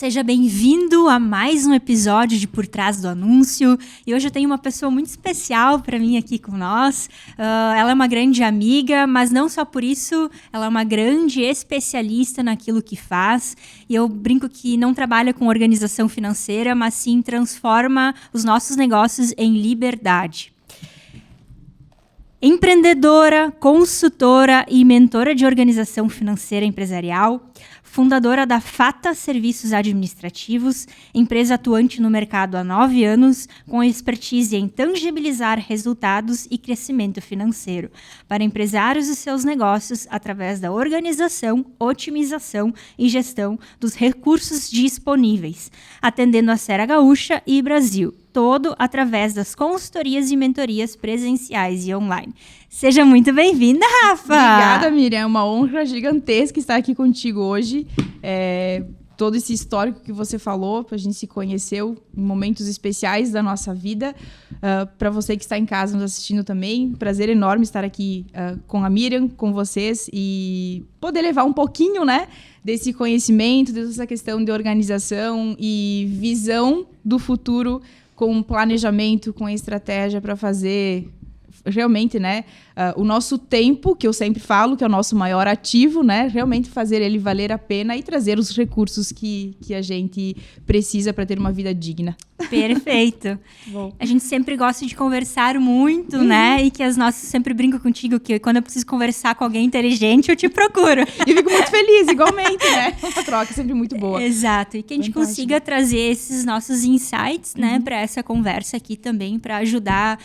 seja bem-vindo a mais um episódio de Por Trás do Anúncio. E hoje eu tenho uma pessoa muito especial para mim aqui com nós. Ela é uma grande amiga, mas não só por isso, ela é uma grande especialista naquilo que faz. E eu brinco que não trabalha com organização financeira, mas sim transforma os nossos negócios em liberdade. Empreendedora, consultora e mentora de organização financeira empresarial, fundadora da Fata Serviços Administrativos, empresa atuante no mercado há 9 anos, com expertise em tangibilizar resultados e crescimento financeiro para empresários e seus negócios através da organização, otimização e gestão dos recursos disponíveis, atendendo a Serra Gaúcha e Brasil. Todo através das consultorias e mentorias presenciais e online. Seja muito bem-vinda, Rafa! Obrigada, Miriam. É uma honra gigantesca estar aqui contigo hoje. Todo esse histórico que você falou, a gente se conheceu em momentos especiais da nossa vida. Para você que está em casa nos assistindo também, prazer enorme estar aqui com a Miriam, com vocês e poder levar um pouquinho, né, desse conhecimento, dessa questão de organização e visão do futuro com planejamento, com estratégia para fazer realmente, né, o nosso tempo, que eu sempre falo que é o nosso maior ativo, né, realmente fazer ele valer a pena e trazer os recursos que a gente precisa para ter uma vida digna. Perfeito. Bom. A gente sempre gosta de conversar muito, né, e que as nossas sempre brinco contigo que quando eu preciso conversar com alguém inteligente, eu te procuro. E fico muito feliz, igualmente, né, uma troca sempre muito boa. Exato, e que a gente consiga trazer esses nossos insights, né, para essa conversa aqui também, para ajudar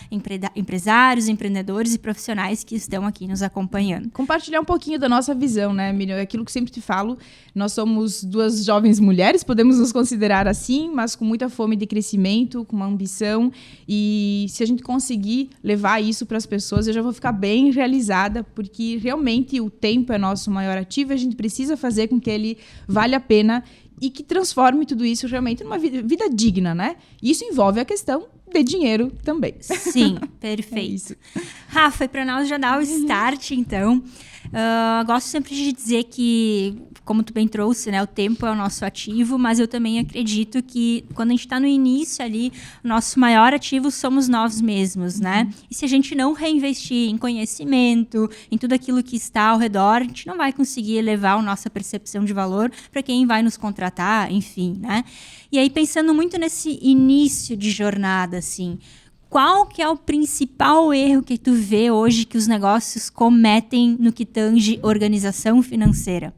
empresários, empreendedores e profissionais que estão aqui nos acompanhando. Compartilhar um pouquinho da nossa visão, né, Miriam? É aquilo que sempre te falo, nós somos duas jovens mulheres, podemos nos considerar assim, mas com muita fome de crescimento, com uma ambição, e se a gente conseguir levar isso para as pessoas, eu já vou ficar bem realizada, porque realmente o tempo é nosso maior ativo e a gente precisa fazer com que ele valha a pena e que transforme tudo isso realmente numa vida digna, né? Isso envolve a questão de dinheiro também. Sim, perfeito. Rafa, para nós já dar o start, então, gosto sempre de dizer que, como tu bem trouxe, né, o tempo é o nosso ativo, mas eu também acredito que quando a gente está no início ali, o nosso maior ativo somos nós mesmos, né? E se a gente não reinvestir em conhecimento, em tudo aquilo que está ao redor, a gente não vai conseguir elevar a nossa percepção de valor para quem vai nos contratar, enfim, né? E aí, pensando muito nesse início de jornada, assim, qual que é o principal erro que tu vê hoje que os negócios cometem no que tange organização financeira?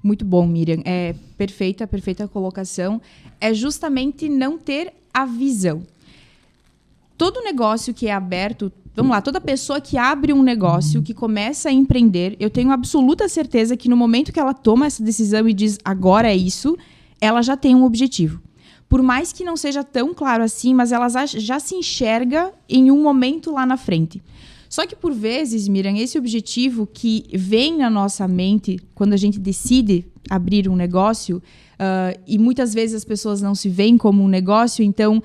Muito bom, Miriam. Perfeita colocação. É justamente não ter a visão. Todo negócio que é aberto, vamos lá, toda pessoa que abre um negócio, que começa a empreender, eu tenho absoluta certeza que no momento que ela toma essa decisão e diz, agora é isso, ela já tem um objetivo. Por mais que não seja tão claro assim, mas ela já se enxerga em um momento lá na frente. Só que, por vezes, Miriam, esse objetivo que vem na nossa mente quando a gente decide abrir um negócio, e muitas vezes as pessoas não se veem como um negócio, então,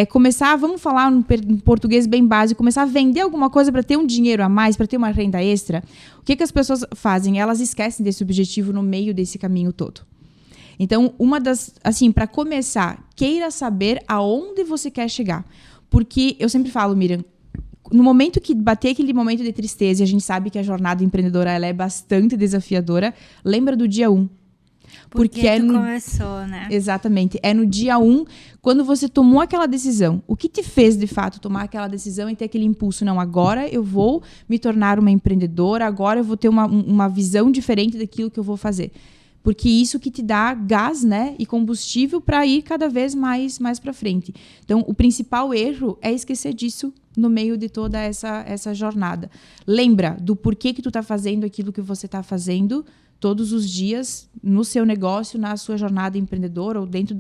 começar, vamos falar no português bem básico, começar a vender alguma coisa para ter um dinheiro a mais, para ter uma renda extra, o que as pessoas fazem? Elas esquecem desse objetivo no meio desse caminho todo. Então, para começar, queira saber aonde você quer chegar. Porque eu sempre falo, Miriam, no momento que bater aquele momento de tristeza, e a gente sabe que a jornada empreendedora ela é bastante desafiadora, lembra do dia 1. Porque começou, né? Exatamente. É no dia 1, quando você tomou aquela decisão. O que te fez, de fato, tomar aquela decisão e ter aquele impulso? Não, agora eu vou me tornar uma empreendedora, agora eu vou ter uma visão diferente daquilo que eu vou fazer. Porque isso que te dá gás, né, e combustível para ir cada vez mais para frente. Então, o principal erro é esquecer disso no meio de toda essa jornada. Lembra do porquê que tu está fazendo aquilo que você está fazendo todos os dias no seu negócio, na sua jornada empreendedora ou dentro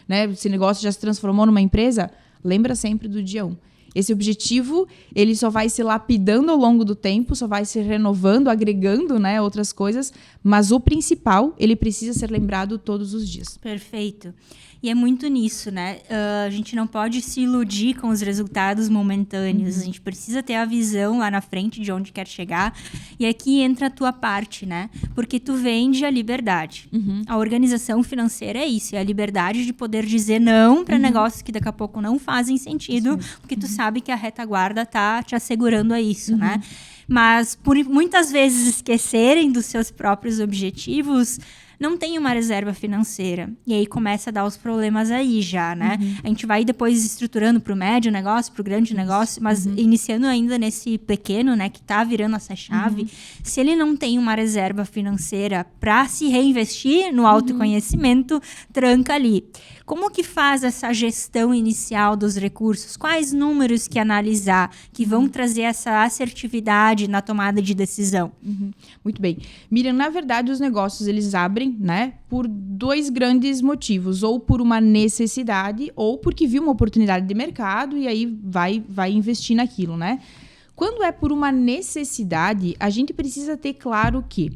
né, esse negócio já se transformou numa empresa, lembra sempre do dia 1. Esse objetivo, ele só vai se lapidando ao longo do tempo, só vai se renovando, agregando, né, outras coisas, mas o principal, ele precisa ser lembrado todos os dias. Perfeito. E é muito nisso, né? A gente não pode se iludir com os resultados momentâneos. A gente precisa ter a visão lá na frente de onde quer chegar. E aqui entra a tua parte, né? Porque tu vende a liberdade. A organização financeira é isso. É a liberdade de poder dizer não para negócios que daqui a pouco não fazem sentido. Porque tu sabe que a retaguarda tá te assegurando a isso, né? Mas por muitas vezes esquecerem dos seus próprios objetivos, não tem uma reserva financeira. E aí começa a dar os problemas aí já, né? A gente vai depois estruturando para o médio negócio, para o grande negócio, mas iniciando ainda nesse pequeno, né, que tá virando essa chave, se ele não tem uma reserva financeira para se reinvestir no autoconhecimento, tranca ali. Como que faz essa gestão inicial dos recursos? Quais números que analisar que vão trazer essa assertividade na tomada de decisão? Muito bem. Miriam, na verdade, os negócios eles abrem, né, por 2 grandes motivos. Ou por uma necessidade, ou porque viu uma oportunidade de mercado e aí vai investir naquilo, né? Quando é por uma necessidade, a gente precisa ter claro que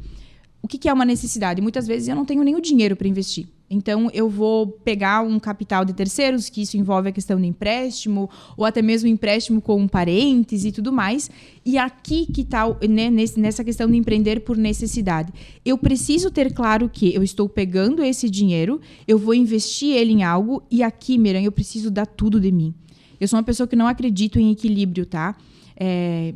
o que é uma necessidade? Muitas vezes eu não tenho nem o dinheiro para investir. Então, eu vou pegar um capital de terceiros, que isso envolve a questão do empréstimo, ou até mesmo empréstimo com parentes e tudo mais. E aqui que está, né, nessa questão de empreender por necessidade. Eu preciso ter claro que eu estou pegando esse dinheiro, eu vou investir ele em algo, e aqui, Miriam, eu preciso dar tudo de mim. Eu sou uma pessoa que não acredito em equilíbrio, tá?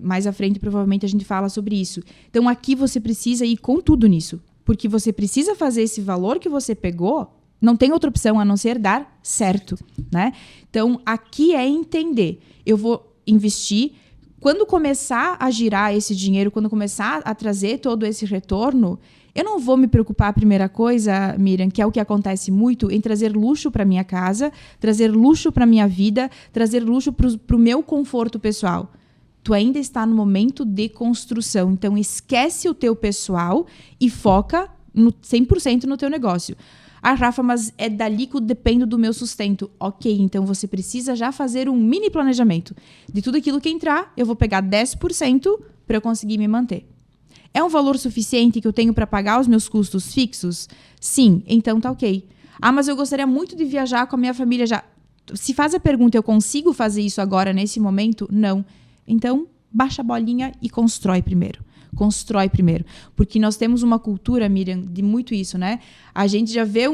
Mais à frente, provavelmente, a gente fala sobre isso. Então, aqui você precisa ir com tudo nisso. Porque você precisa fazer esse valor que você pegou, não tem outra opção a não ser dar certo, né? Então, aqui é entender. Eu vou investir. Quando começar a girar esse dinheiro, quando começar a trazer todo esse retorno, eu não vou me preocupar, a primeira coisa, Miriam, que é o que acontece muito, em trazer luxo para minha casa, trazer luxo para minha vida, trazer luxo para o meu conforto pessoal. Tu ainda está no momento de construção. Então, esquece o teu pessoal e foca 100% no teu negócio. Ah, Rafa, mas é dali que eu dependo do meu sustento. Ok, então você precisa já fazer um mini planejamento. De tudo aquilo que entrar, eu vou pegar 10% para eu conseguir me manter. É um valor suficiente que eu tenho para pagar os meus custos fixos? Sim, então tá ok. Ah, mas eu gostaria muito de viajar com a minha família já. Se faz a pergunta, eu consigo fazer isso agora, nesse momento? Não. Então, baixa a bolinha e constrói primeiro. Constrói primeiro. Porque nós temos uma cultura, Miriam, de muito isso, né? A gente já vê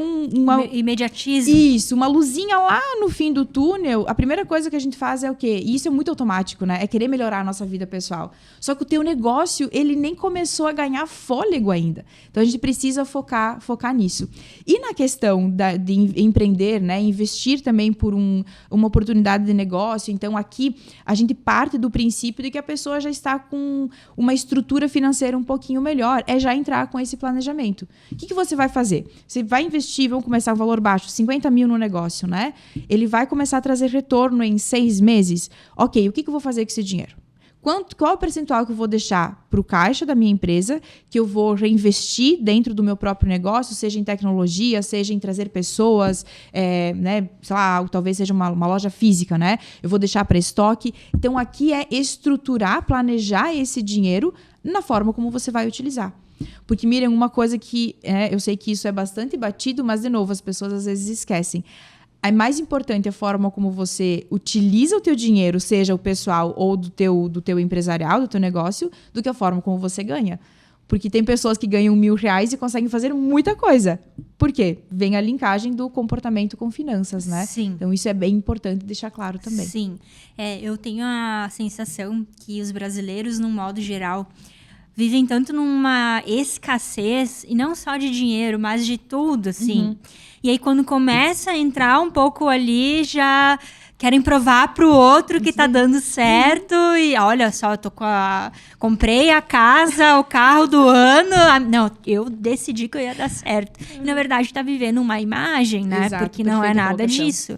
imediatismo. Isso, uma luzinha lá no fim do túnel. A primeira coisa que a gente faz é o quê? E isso é muito automático, né? É querer melhorar a nossa vida pessoal. Só que o teu negócio, ele nem começou a ganhar fôlego ainda. Então, a gente precisa focar nisso. E na questão de empreender, né? Investir também por uma oportunidade de negócio. Então, aqui, a gente parte do princípio de que a pessoa já está com uma estrutura financeira um pouquinho melhor. É já entrar com esse planejamento. O que você vai fazer? Você vai investir, vamos começar um valor baixo, 50 mil no negócio, né? Ele vai começar a trazer retorno em 6 meses. Ok, o que eu vou fazer com esse dinheiro? Qual é o percentual que eu vou deixar para o caixa da minha empresa, que eu vou reinvestir dentro do meu próprio negócio, seja em tecnologia, seja em trazer pessoas, né, sei lá, talvez seja uma loja física, né? Eu vou deixar para estoque. Então, aqui é estruturar, planejar esse dinheiro na forma como você vai utilizar. Porque, Miriam, uma coisa que eu sei que isso é bastante batido, mas, de novo, as pessoas às vezes esquecem. É mais importante a forma como você utiliza o teu dinheiro, seja o pessoal ou do teu empresarial, do teu negócio, do que a forma como você ganha. Porque tem pessoas que ganham R$1.000 e conseguem fazer muita coisa. Por quê? Vem a linkagem do comportamento com finanças, né? Sim. Então, isso é bem importante deixar claro também. Sim. Eu tenho a sensação que os brasileiros, num modo geral, vivem tanto numa escassez, e não só de dinheiro, mas de tudo, assim. E aí, quando começa a entrar um pouco ali, já querem provar pro outro que tá dando certo. E olha só, comprei a casa, o carro do ano. Não, eu decidi que eu ia dar certo. E, na verdade, tá vivendo uma imagem, né? Exato, porque não é nada colocação. Disso.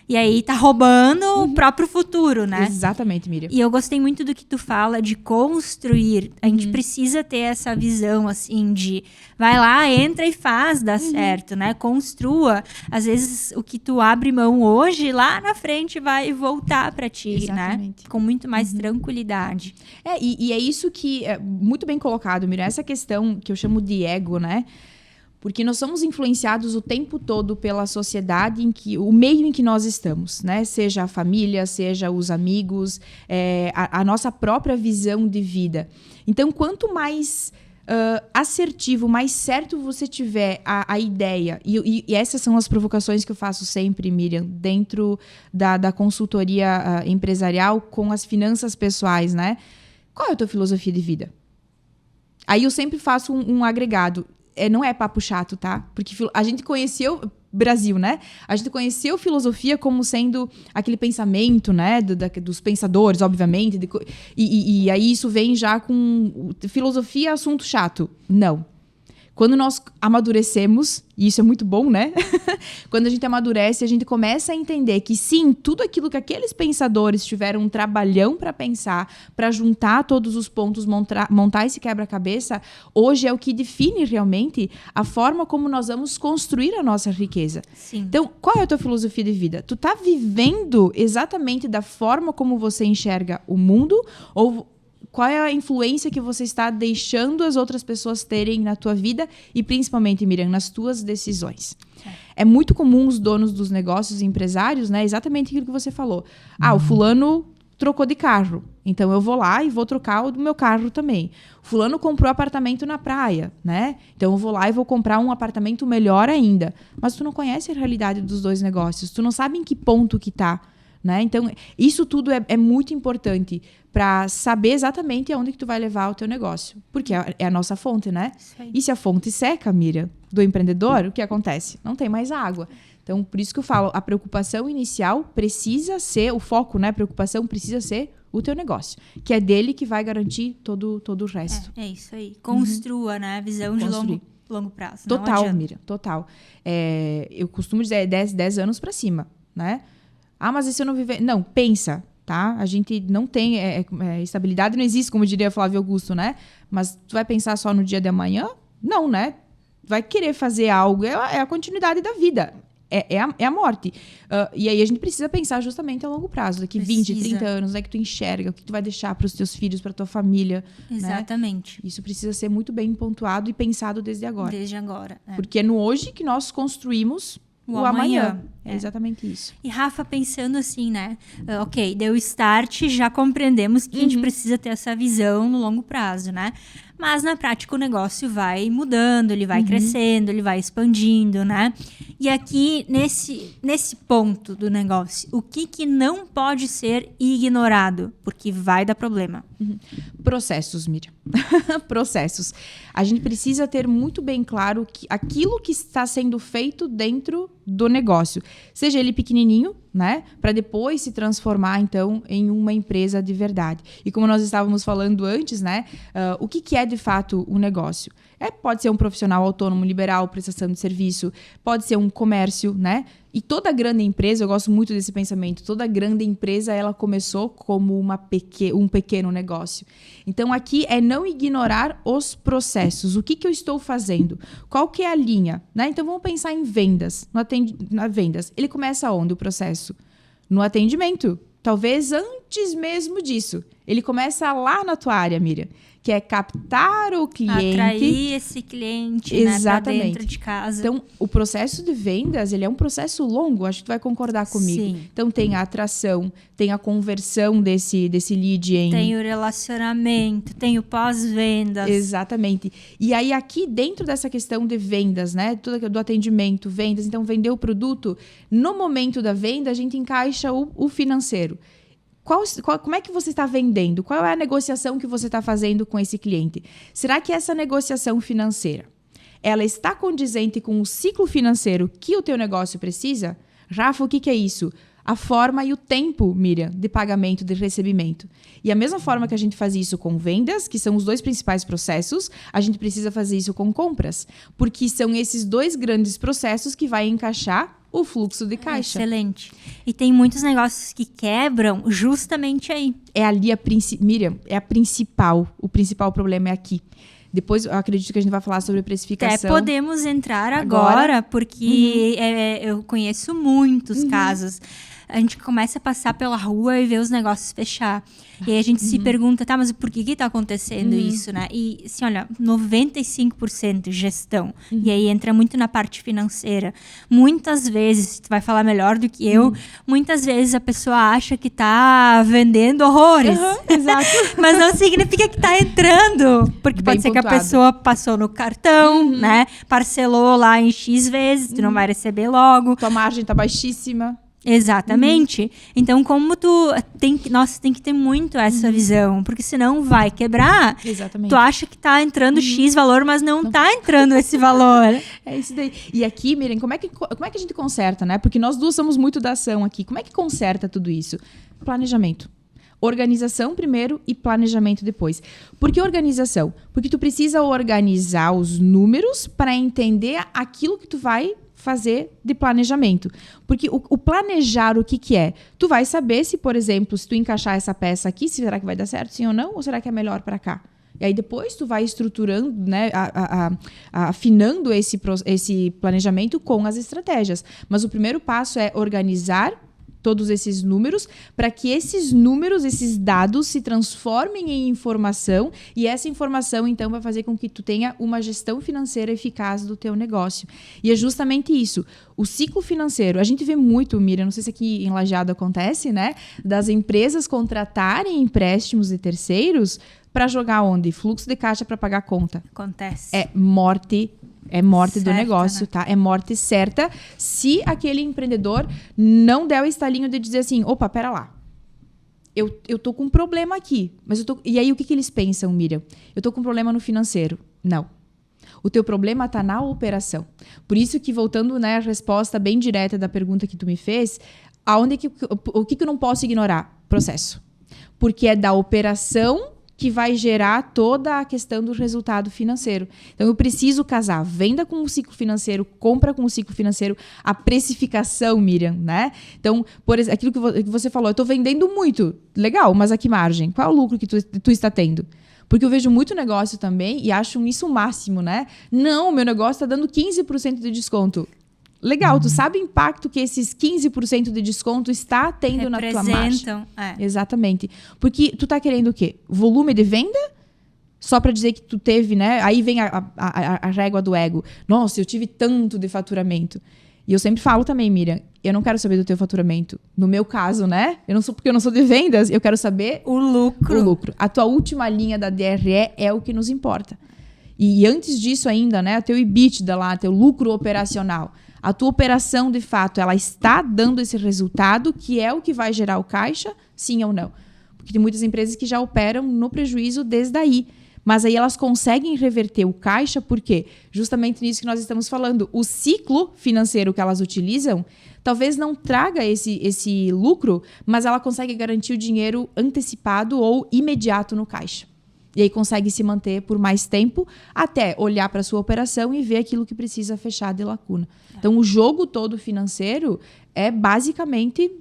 E aí, tá roubando o próprio futuro, né? Exatamente, Miriam. E eu gostei muito do que tu fala de construir. A gente precisa ter essa visão, assim, de vai lá, entra e faz, dá certo, né? Construa. Às vezes, o que tu abre mão hoje, lá na frente, vai voltar para ti, Exatamente. Né? Com muito mais tranquilidade. E é isso que é muito bem colocado, Miriam. Essa questão que eu chamo de ego, né? Porque nós somos influenciados o tempo todo pela sociedade, o meio em que nós estamos, né? Seja a família, seja os amigos, a nossa própria visão de vida. Então, quanto mais assertivo, mais certo você tiver a ideia, e essas são as provocações que eu faço sempre, Miriam, dentro da consultoria empresarial com as finanças pessoais, né? Qual é a tua filosofia de vida? Aí eu sempre faço um agregado. Não é papo chato, tá? Porque a gente conheceu... Brasil, né? A gente conheceu filosofia como sendo aquele pensamento, né? Dos pensadores, obviamente. E aí isso vem já com... Filosofia é assunto chato. Não. Quando nós amadurecemos, e isso é muito bom, né? Quando a gente amadurece, a gente começa a entender que sim, tudo aquilo que aqueles pensadores tiveram um trabalhão para pensar, para juntar todos os pontos, montar esse quebra-cabeça, hoje é o que define realmente a forma como nós vamos construir a nossa riqueza. Sim. Então, qual é a tua filosofia de vida? Tu tá vivendo exatamente da forma como você enxerga o mundo, ou qual é a influência que você está deixando as outras pessoas terem na tua vida e principalmente, Miriam, nas tuas decisões? É muito comum os donos dos negócios e empresários, né? Exatamente aquilo que você falou. O fulano trocou de carro, então eu vou lá e vou trocar o do meu carro também. O fulano comprou apartamento na praia, né? Então eu vou lá e vou comprar um apartamento melhor ainda. Mas tu não conhece a realidade dos dois negócios, tu não sabe em que ponto que tá. Né? Então, isso tudo é muito importante para saber exatamente aonde que tu vai levar o teu negócio. Porque é a nossa fonte, né? E se a fonte seca, Miriam, do empreendedor, o que acontece? Não tem mais água. Então, por isso que eu falo, a preocupação inicial precisa ser, o foco, né? A preocupação precisa ser o teu negócio. Que é dele que vai garantir todo o resto. É isso aí. Construa, né? A visão de longo prazo. Total, Miriam, total. Eu costumo dizer 10 anos para cima, né? Mas e se eu não viver... Não, pensa, tá? A gente não tem... estabilidade não existe, como diria Flávio Augusto, né? Mas tu vai pensar só no dia de amanhã? Não, né? Vai querer fazer algo. É a continuidade da vida. É a morte. E aí a gente precisa pensar justamente a longo prazo. Daqui 20, 30 anos, é que tu enxerga, o que tu vai deixar para os teus filhos, para tua família. Exatamente. Né? Isso precisa ser muito bem pontuado e pensado desde agora. Desde agora. Porque é no hoje que nós construímos o amanhã. É exatamente isso. E Rafa, pensando assim, né? Ok, deu start, já compreendemos que a gente precisa ter essa visão no longo prazo, né? Mas na prática o negócio vai mudando, ele vai crescendo, ele vai expandindo, né? E aqui, nesse ponto do negócio, o que não pode ser ignorado? Porque vai dar problema. Processos, Miriam. Processos. A gente precisa ter muito bem claro que aquilo que está sendo feito dentro do negócio, seja ele pequenininho, né, para depois se transformar, então, em uma empresa de verdade. E como nós estávamos falando antes, né, o que é de fato o negócio? Pode ser um profissional autônomo, liberal, prestação de serviço, pode ser um comércio, né? E toda grande empresa, eu gosto muito desse pensamento, toda grande empresa, ela começou como um pequeno negócio. Então, aqui é não ignorar os processos. O que eu estou fazendo? Qual que é a linha? Né? Então, vamos pensar em vendas. Na vendas. Ele começa onde o processo? No atendimento. Talvez antes mesmo disso. Ele começa lá na tua área, Miriam, que é captar o cliente. Atrair esse cliente, né, pra dentro de casa. Então, o processo de vendas, ele é um processo longo, acho que tu vai concordar comigo. Sim. Então, tem a atração, tem a conversão desse lead em... Tem o relacionamento, tem o pós-vendas. Exatamente. E aí, aqui, dentro dessa questão de vendas, né, do atendimento, vendas, então, vender o produto, no momento da venda, a gente encaixa o financeiro. Como é que você está vendendo? Qual é a negociação que você está fazendo com esse cliente? Será que essa negociação financeira, ela está condizente com o ciclo financeiro que o teu negócio precisa? Rafa, o que é isso? A forma e o tempo, Miriam, de pagamento, de recebimento. E a mesma forma que a gente faz isso com vendas, que são os dois principais processos, a gente precisa fazer isso com compras. Porque são esses dois grandes processos que vai encaixar o fluxo de caixa. Excelente. E tem muitos negócios que quebram justamente aí. Miriam, é o principal problema é aqui. Depois, eu acredito que a gente vai falar sobre precificação. Podemos entrar agora porque eu conheço muitos casos. a gente começa a passar pela rua e ver os negócios fechar. E aí a gente se pergunta, tá, mas por que tá acontecendo isso, né? E, assim, olha, 95% gestão. E aí entra muito na parte financeira. Muitas vezes, tu vai falar melhor do que eu, muitas vezes a pessoa acha que tá vendendo horrores. Exato. Mas não significa que tá entrando. Porque Bem pode ser que a pontuado. pessoa passou no cartão, né? Parcelou lá em X vezes, tu não vai receber logo. Tua margem tá baixíssima. Exatamente. Então, como tem que ter muito essa visão, porque senão vai quebrar. Exatamente. Tu acha que tá entrando X valor, mas não tá entrando esse valor. É isso daí. E aqui, Miriam, como é que a gente conserta, né? Porque nós duas somos muito da ação aqui. Como é que conserta tudo isso? Planejamento. Organização primeiro e planejamento depois. Por que organização? Porque tu precisa organizar os números para entender aquilo que tu vai fazer de planejamento. Porque o planejar, o que é? Tu vai saber se, por exemplo, se tu encaixar essa peça aqui, será que vai dar certo, sim ou não? Ou será que é melhor para cá? E aí depois tu vai estruturando, né, afinando esse planejamento com as estratégias. Mas o primeiro passo é organizar todos esses números, para que esses números, esses dados se transformem em informação, e essa informação, então, vai fazer com que tu tenha uma gestão financeira eficaz do teu negócio. E é justamente isso. O ciclo financeiro, a gente vê muito, Miriam, não sei se aqui em Lajeado acontece, né? Das empresas contratarem empréstimos de terceiros para jogar onde? Fluxo de caixa para pagar conta. Acontece. É morte do Certa, negócio, né? tá? É morte certa se aquele empreendedor não der o estalinho de dizer assim, opa, pera lá. Eu tô com um problema aqui. Mas E aí, o que eles pensam, Miriam? Eu tô com um problema no financeiro. Não. O teu problema tá na operação. Por isso que, voltando, né, à resposta bem direta da pergunta que tu me fez, o que eu não posso ignorar? Processo. Porque é da operação que vai gerar toda a questão do resultado financeiro. Então, eu preciso casar venda com o ciclo financeiro, compra com o ciclo financeiro, a precificação, Miriam, né? Então, por exemplo, aquilo que você falou, eu estou vendendo muito, legal, mas a que margem? Qual é o lucro que tu está tendo? Porque eu vejo muito negócio também e acho isso o máximo, né? Não, meu negócio está dando 15% de desconto. Legal, tu sabe o impacto que esses 15% de desconto está tendo na tua margem. Exatamente. Porque tu tá querendo o quê? Volume de venda? Só para dizer que tu teve, né? Aí vem a régua do ego. Nossa, eu tive tanto de faturamento. E eu sempre falo também, Miriam, eu não quero saber do teu faturamento. No meu caso, né? Porque eu não sou de vendas, eu quero saber o lucro. A tua última linha da DRE é o que nos importa. E antes disso ainda, né? O teu EBITDA lá, teu lucro operacional. A tua operação, de fato, ela está dando esse resultado, que é o que vai gerar o caixa, sim ou não? Porque tem muitas empresas que já operam no prejuízo desde aí. Mas aí elas conseguem reverter o caixa, por quê? Justamente nisso que nós estamos falando. O ciclo financeiro que elas utilizam, talvez não traga esse lucro, mas ela consegue garantir o dinheiro antecipado ou imediato no caixa. E aí consegue se manter por mais tempo, até olhar para a sua operação e ver aquilo que precisa fechar de lacuna. Então, o jogo todo financeiro é basicamente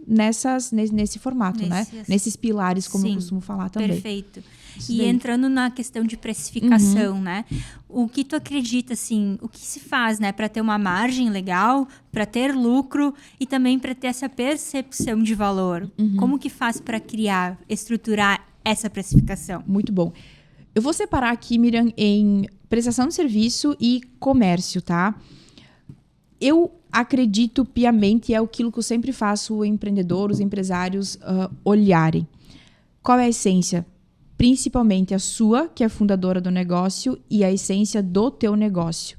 nesse formato, né? Nesses pilares, como eu costumo falar também. Perfeito. E entrando na questão de precificação, né? O que tu acredita, assim, o que se faz, né? Para ter uma margem legal, para ter lucro e também para ter essa percepção de valor. Como que faz para estruturar essa precificação? Muito bom. Eu vou separar aqui, Miriam, em prestação de serviço e comércio, tá? Eu acredito piamente, é aquilo que eu sempre faço o empreendedor, os empresários olharem. Qual é a essência? Principalmente a sua, que é fundadora do negócio, e a essência do teu negócio.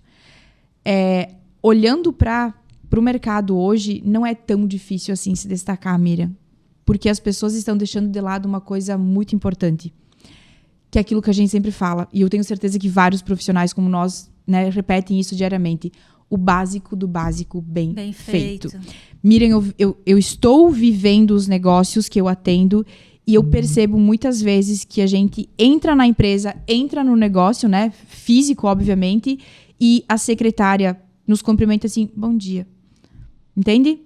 Olhando para o mercado hoje, não é tão difícil assim se destacar, Miriam. Porque as pessoas estão deixando de lado uma coisa muito importante, que é aquilo que a gente sempre fala, e eu tenho certeza que vários profissionais como nós, né, repetem isso diariamente. O básico do básico bem feito. Miriam, eu estou vivendo os negócios que eu atendo e eu percebo muitas vezes que a gente entra na empresa, entra no negócio, né, físico, obviamente, e a secretária nos cumprimenta assim, bom dia. Entende?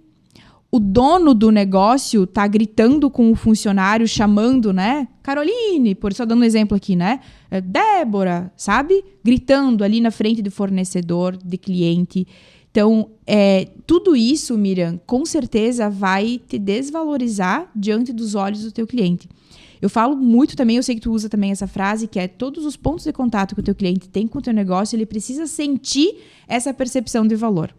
O dono do negócio tá gritando com o funcionário, chamando, né? Caroline, só dando um exemplo aqui, né? Débora, sabe? Gritando ali na frente do fornecedor, de cliente. Então, tudo isso, Miriam, com certeza vai te desvalorizar diante dos olhos do teu cliente. Eu falo muito também, eu sei que tu usa também essa frase, que é todos os pontos de contato que o teu cliente tem com o teu negócio, ele precisa sentir essa percepção de valor.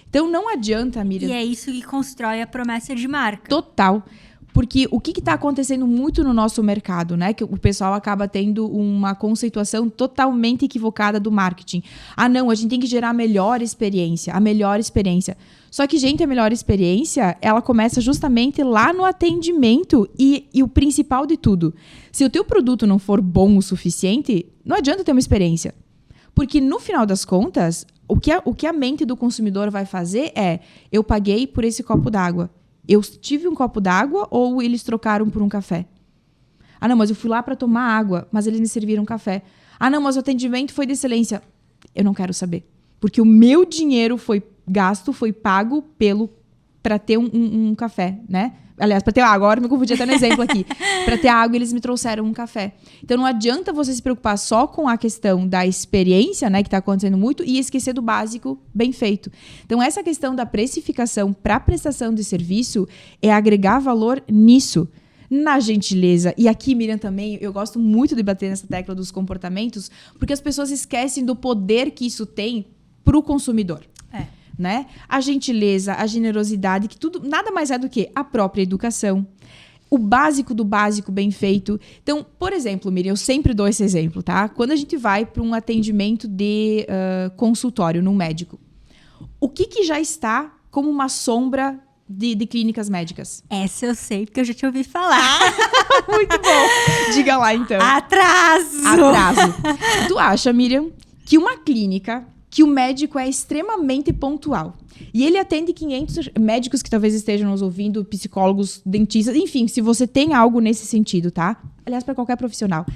Então, não adianta, Miriam... E é isso que constrói a promessa de marca. Total. Porque o que está acontecendo muito no nosso mercado, né? Que o pessoal acaba tendo uma conceituação totalmente equivocada do marketing. Ah, não, a gente tem que gerar a melhor experiência. Só que, gente, a melhor experiência, ela começa justamente lá no atendimento e o principal de tudo. Se o teu produto não for bom o suficiente, não adianta ter uma experiência. Porque, no final das contas, o que a mente do consumidor vai fazer é, eu paguei por esse copo d'água. Eu tive um copo d'água ou eles trocaram por um café? Ah, não, mas eu fui lá para tomar água, mas eles me serviram um café. Ah, não, mas o atendimento foi de excelência. Eu não quero saber. Porque o meu dinheiro foi gasto, foi pago para ter um café, né? Aliás, para ter água, agora me confundi até no exemplo aqui. Para ter água, eles me trouxeram um café. Então, não adianta você se preocupar só com a questão da experiência, né, que está acontecendo muito, e esquecer do básico bem feito. Então, essa questão da precificação para prestação de serviço é agregar valor nisso. Na gentileza. E aqui, Miriam, também, eu gosto muito de bater nessa tecla dos comportamentos, porque as pessoas esquecem do poder que isso tem para o consumidor. Né? A gentileza, a generosidade, que tudo nada mais é do que a própria educação. O básico do básico bem feito. Então, por exemplo, Miriam, eu sempre dou esse exemplo, tá? Quando a gente vai para um atendimento de consultório num médico, o que já está como uma sombra de clínicas médicas? Essa eu sei, porque eu já te ouvi falar. Muito bom. Diga lá, então. Atraso. Tu acha, Miriam, que uma clínica... que o médico é extremamente pontual. E ele atende 500 médicos que talvez estejam nos ouvindo, psicólogos, dentistas, enfim, se você tem algo nesse sentido, tá? Aliás, para qualquer profissional.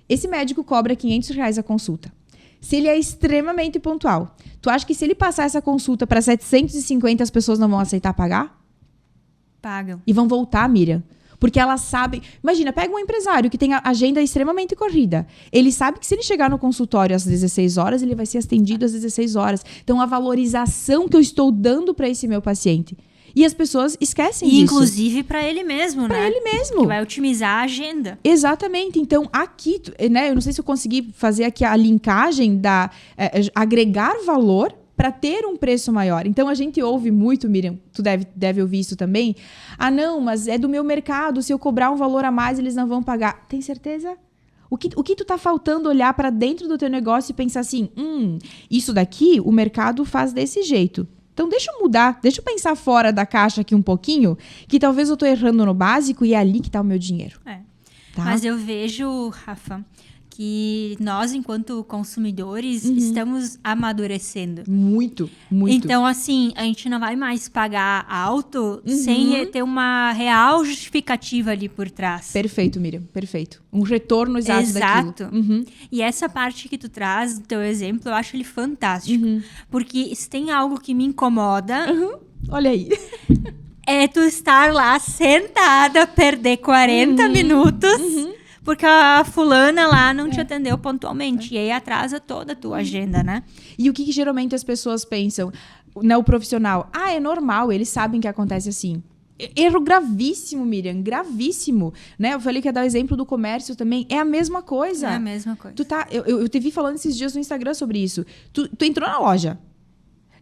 Esse médico cobra R$500 a consulta. Se ele é extremamente pontual, tu acha que se ele passar essa consulta para 750, as pessoas não vão aceitar pagar? Pagam. E vão voltar, Miriam. Porque elas sabem... Imagina, pega um empresário que tem a agenda extremamente corrida. Ele sabe que se ele chegar no consultório às 16 horas, ele vai ser atendido às 16 horas. Então, a valorização que eu estou dando para esse meu paciente. E as pessoas esquecem disso. Inclusive para ele mesmo, né? Para ele mesmo. Que vai otimizar a agenda. Exatamente. Então, aqui, né? Eu não sei se eu consegui fazer aqui a linkagem da... agregar valor para ter um preço maior. Então, a gente ouve muito, Miriam, tu deve ouvir isso também. Ah, não, mas é do meu mercado, se eu cobrar um valor a mais, eles não vão pagar. Tem certeza? O que tu tá faltando olhar para dentro do teu negócio e pensar assim, isso daqui o mercado faz desse jeito. Então, deixa eu mudar, deixa eu pensar fora da caixa aqui um pouquinho, que talvez eu tô errando no básico e é ali que tá o meu dinheiro. Tá? Mas eu vejo, Rafa, que nós, enquanto consumidores, estamos amadurecendo. Muito, muito. Então, assim, a gente não vai mais pagar alto sem ter uma real justificativa ali por trás. Perfeito, Miriam, perfeito. Um retorno exato daquilo. E essa parte que tu traz, do teu exemplo, eu acho ele fantástico. Porque se tem algo que me incomoda... Olha aí. É tu estar lá sentada, perder 40 minutos... Porque a fulana lá não te atendeu pontualmente. E aí atrasa toda a tua agenda, né? E o que geralmente as pessoas pensam? Né, o profissional, é normal, eles sabem que acontece assim. Erro gravíssimo, Miriam, gravíssimo. Né? Eu falei que ia dar o exemplo do comércio também. É a mesma coisa. É a mesma coisa. Eu te vi falando esses dias no Instagram sobre isso. Tu entrou na loja.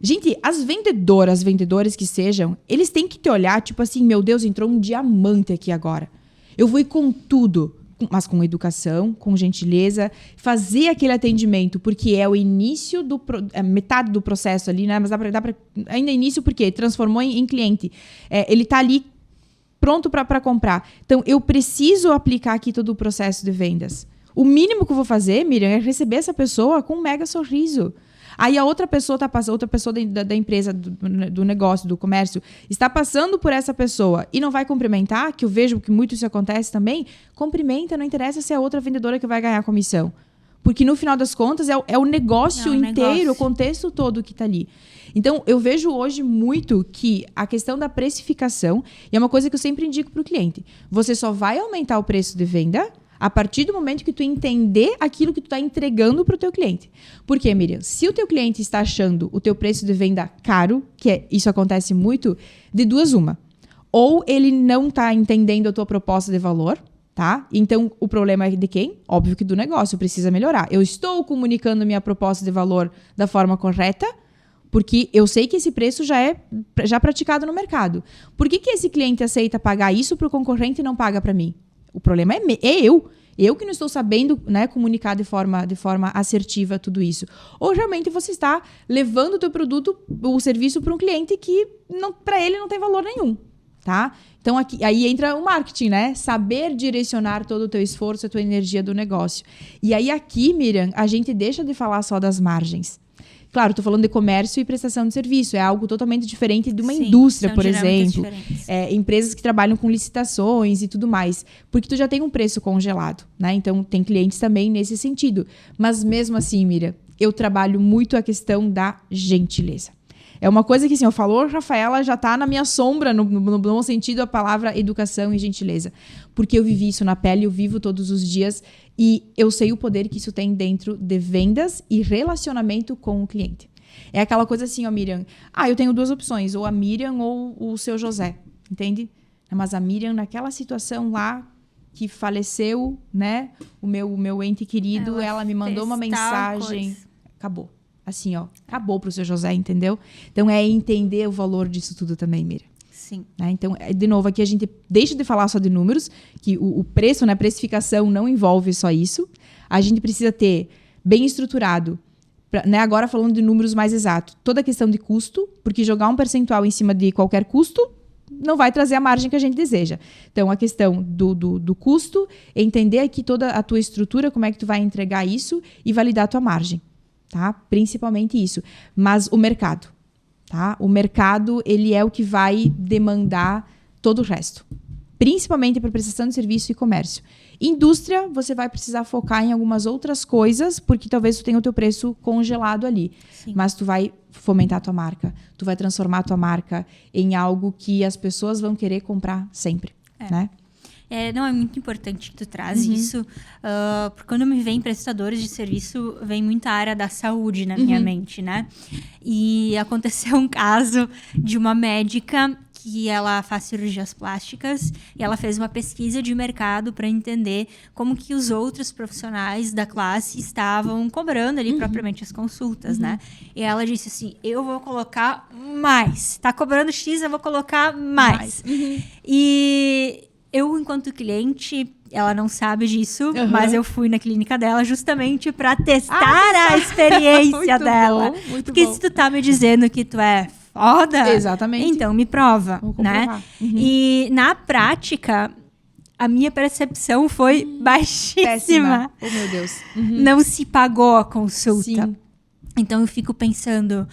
Gente, as vendedores que sejam, eles têm que te olhar, tipo assim, meu Deus, entrou um diamante aqui agora. Eu vou ir com tudo. Mas com educação, com gentileza, fazer aquele atendimento, porque é o início metade do processo ali, né? Mas dá pra ainda início porque transformou em cliente. Ele tá ali pronto para comprar. Então, eu preciso aplicar aqui todo o processo de vendas. O mínimo que eu vou fazer, Miriam, é receber essa pessoa com um mega sorriso. Aí a outra pessoa da empresa, do negócio, do comércio, está passando por essa pessoa e não vai cumprimentar, que eu vejo que muito isso acontece também, cumprimenta, não interessa se é a outra vendedora que vai ganhar a comissão. Porque no final das contas é o negócio inteiro, o contexto todo que está ali. Então, eu vejo hoje muito que a questão da precificação, e é uma coisa que eu sempre indico para o cliente, você só vai aumentar o preço de venda A partir do momento que tu entender aquilo que tu está entregando para o teu cliente. Por quê, Miriam? Se o teu cliente está achando o teu preço de venda caro, isso acontece muito, de duas uma. Ou ele não está entendendo a tua proposta de valor, tá? Então, o problema é de quem? Óbvio que do negócio, precisa melhorar. Eu estou comunicando minha proposta de valor da forma correta, porque eu sei que esse preço já é praticado no mercado. Por que esse cliente aceita pagar isso para o concorrente e não paga para mim? O problema é eu. Eu que não estou sabendo, né, comunicar de forma assertiva tudo isso. Ou realmente você está levando o teu produto, o serviço para um cliente que para ele não tem valor nenhum. Tá? Então, aí entra o marketing, né? Saber direcionar todo o teu esforço, a tua energia do negócio. E aí aqui, Miriam, a gente deixa de falar só das margens. Claro, estou falando de comércio e prestação de serviço. É algo totalmente diferente de uma indústria, por exemplo. Empresas que trabalham com licitações e tudo mais. Porque tu já tem um preço congelado, né? Então, tem clientes também nesse sentido. Mas mesmo assim, Miriam, eu trabalho muito a questão da gentileza. É uma coisa que, assim, eu falo, Rafaela, já tá na minha sombra, no bom sentido, a palavra educação e gentileza. Porque eu vivi isso na pele, eu vivo todos os dias e eu sei o poder que isso tem dentro de vendas e relacionamento com o cliente. É aquela coisa assim, ó, Miriam, eu tenho duas opções, ou a Miriam ou o seu José, entende? Mas a Miriam, naquela situação lá, que faleceu, né, o meu ente querido, ela me mandou uma mensagem, acabou. Assim, ó, acabou pro seu José, entendeu? Então, é entender o valor disso tudo também, Miriam. Sim. Né? Então, de novo, aqui a gente deixa de falar só de números, que o preço, né, a precificação não envolve só isso. A gente precisa ter bem estruturado, né, agora falando de números mais exatos, toda a questão de custo, porque jogar um percentual em cima de qualquer custo não vai trazer a margem que a gente deseja. Então, a questão do custo, entender aqui toda a tua estrutura, como é que tu vai entregar isso e validar a tua margem. Tá? Principalmente isso. Mas o mercado. Tá? O mercado, ele é o que vai demandar todo o resto. Principalmente para prestação de serviço e comércio. Indústria, você vai precisar focar em algumas outras coisas, porque talvez tu tenha o teu preço congelado ali. Sim. Mas tu vai fomentar a tua marca. Tu vai transformar a tua marca em algo que as pessoas vão querer comprar sempre. Né? Não, é muito importante que tu traz isso, porque quando me vem prestadores de serviço, vem muita área da saúde na minha mente, né? E aconteceu um caso de uma médica que ela faz cirurgias plásticas e ela fez uma pesquisa de mercado para entender como que os outros profissionais da classe estavam cobrando ali propriamente as consultas, né? E ela disse assim, eu vou colocar mais. Tá cobrando X, eu vou colocar mais. E eu, enquanto cliente, ela não sabe disso, mas eu fui na clínica dela justamente para testar a experiência dela. Porque se tu tá me dizendo que tu é foda, exatamente, então me prova, né? E na prática, a minha percepção foi baixíssima. Péssima. Oh, meu Deus. Não se pagou a consulta. Sim. Então eu fico pensando,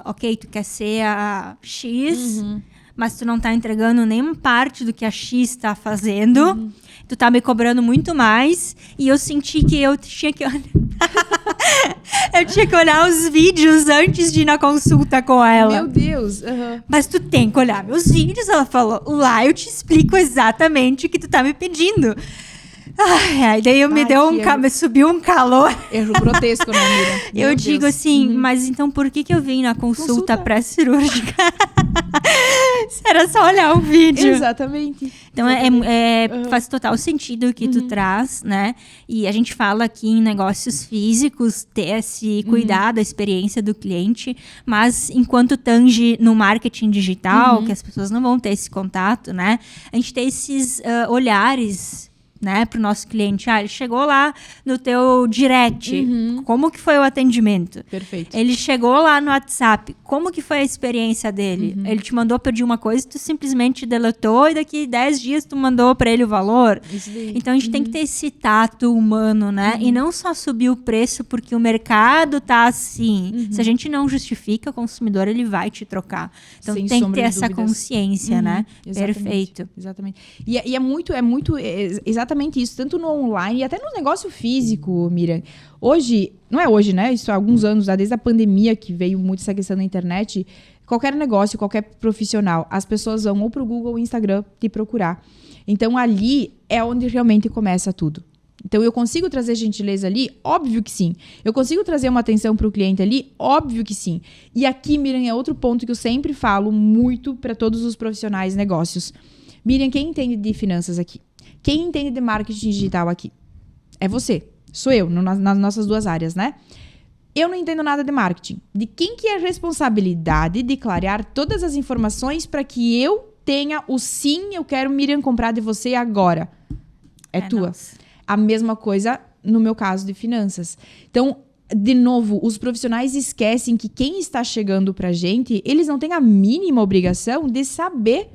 ok, tu quer ser a X, mas tu não tá entregando nenhuma parte do que a X tá fazendo. Tu tá me cobrando muito mais. E eu senti que eu tinha que olhar... eu tinha que olhar os vídeos antes de ir na consulta com ela. Meu Deus. Mas tu tem que olhar meus vídeos, ela falou. Lá eu te explico exatamente o que tu tá me pedindo. Ai, daí me deu me subiu um calor. Erro grotesco, né, Miriam? Eu digo assim, mas então por que eu vim na consulta pré-cirúrgica? Era só olhar o vídeo. Exatamente. Então, faz total sentido o que tu traz, né? E a gente fala aqui em negócios físicos, ter esse cuidado da experiência do cliente, mas enquanto tange no marketing digital, que as pessoas não vão ter esse contato, né? A gente tem esses olhares, né, para o nosso cliente. Ele chegou lá no teu direct, como que foi o atendimento? Perfeito. Ele chegou lá no WhatsApp, como que foi a experiência dele? Ele te mandou pedir uma coisa, tu simplesmente deletou e daqui 10 dias tu mandou para ele o valor. Isso daí. Então a gente tem que ter esse tato humano, né? E não só subir o preço porque o mercado tá assim. Se a gente não justifica, o consumidor ele vai te trocar. Então sem tem que ter de essa dúvidas. Consciência, né? Exatamente. Perfeito. Exatamente. E é muito exatamente isso, tanto no online e até no negócio físico, Miriam. Hoje, não é hoje, né? Isso há alguns anos, desde a pandemia que veio muito essa questão da internet, qualquer negócio, qualquer profissional, as pessoas vão ou pro Google ou Instagram te procurar. Então, ali é onde realmente começa tudo. Então, eu consigo trazer gentileza ali? Óbvio que sim. Eu consigo trazer uma atenção para o cliente ali? Óbvio que sim. E aqui, Miriam, é outro ponto que eu sempre falo muito para todos os profissionais de negócios. Miriam, quem entende de finanças aqui? Quem entende de marketing digital aqui? É você. Sou eu, nas nossas duas áreas, né? Eu não entendo nada de marketing. De quem que é a responsabilidade de clarear todas as informações para que eu tenha o sim, eu quero, Miriam, comprar de você agora? É tua. Nossa. A mesma coisa no meu caso de finanças. Então, de novo, os profissionais esquecem que quem está chegando pra gente, eles não têm a mínima obrigação de saber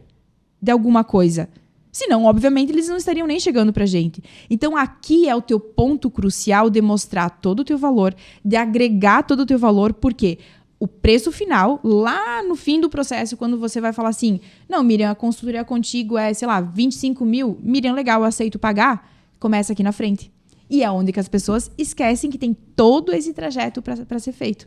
de alguma coisa. Senão, obviamente, eles não estariam nem chegando pra gente. Então, aqui é o teu ponto crucial de mostrar todo o teu valor, de agregar todo o teu valor, porque o preço final, lá no fim do processo, quando você vai falar assim, não, Miriam, a consultoria contigo é, sei lá, 25 mil, Miriam, legal, eu aceito pagar, começa aqui na frente. E é onde que as pessoas esquecem que tem todo esse trajeto para ser feito,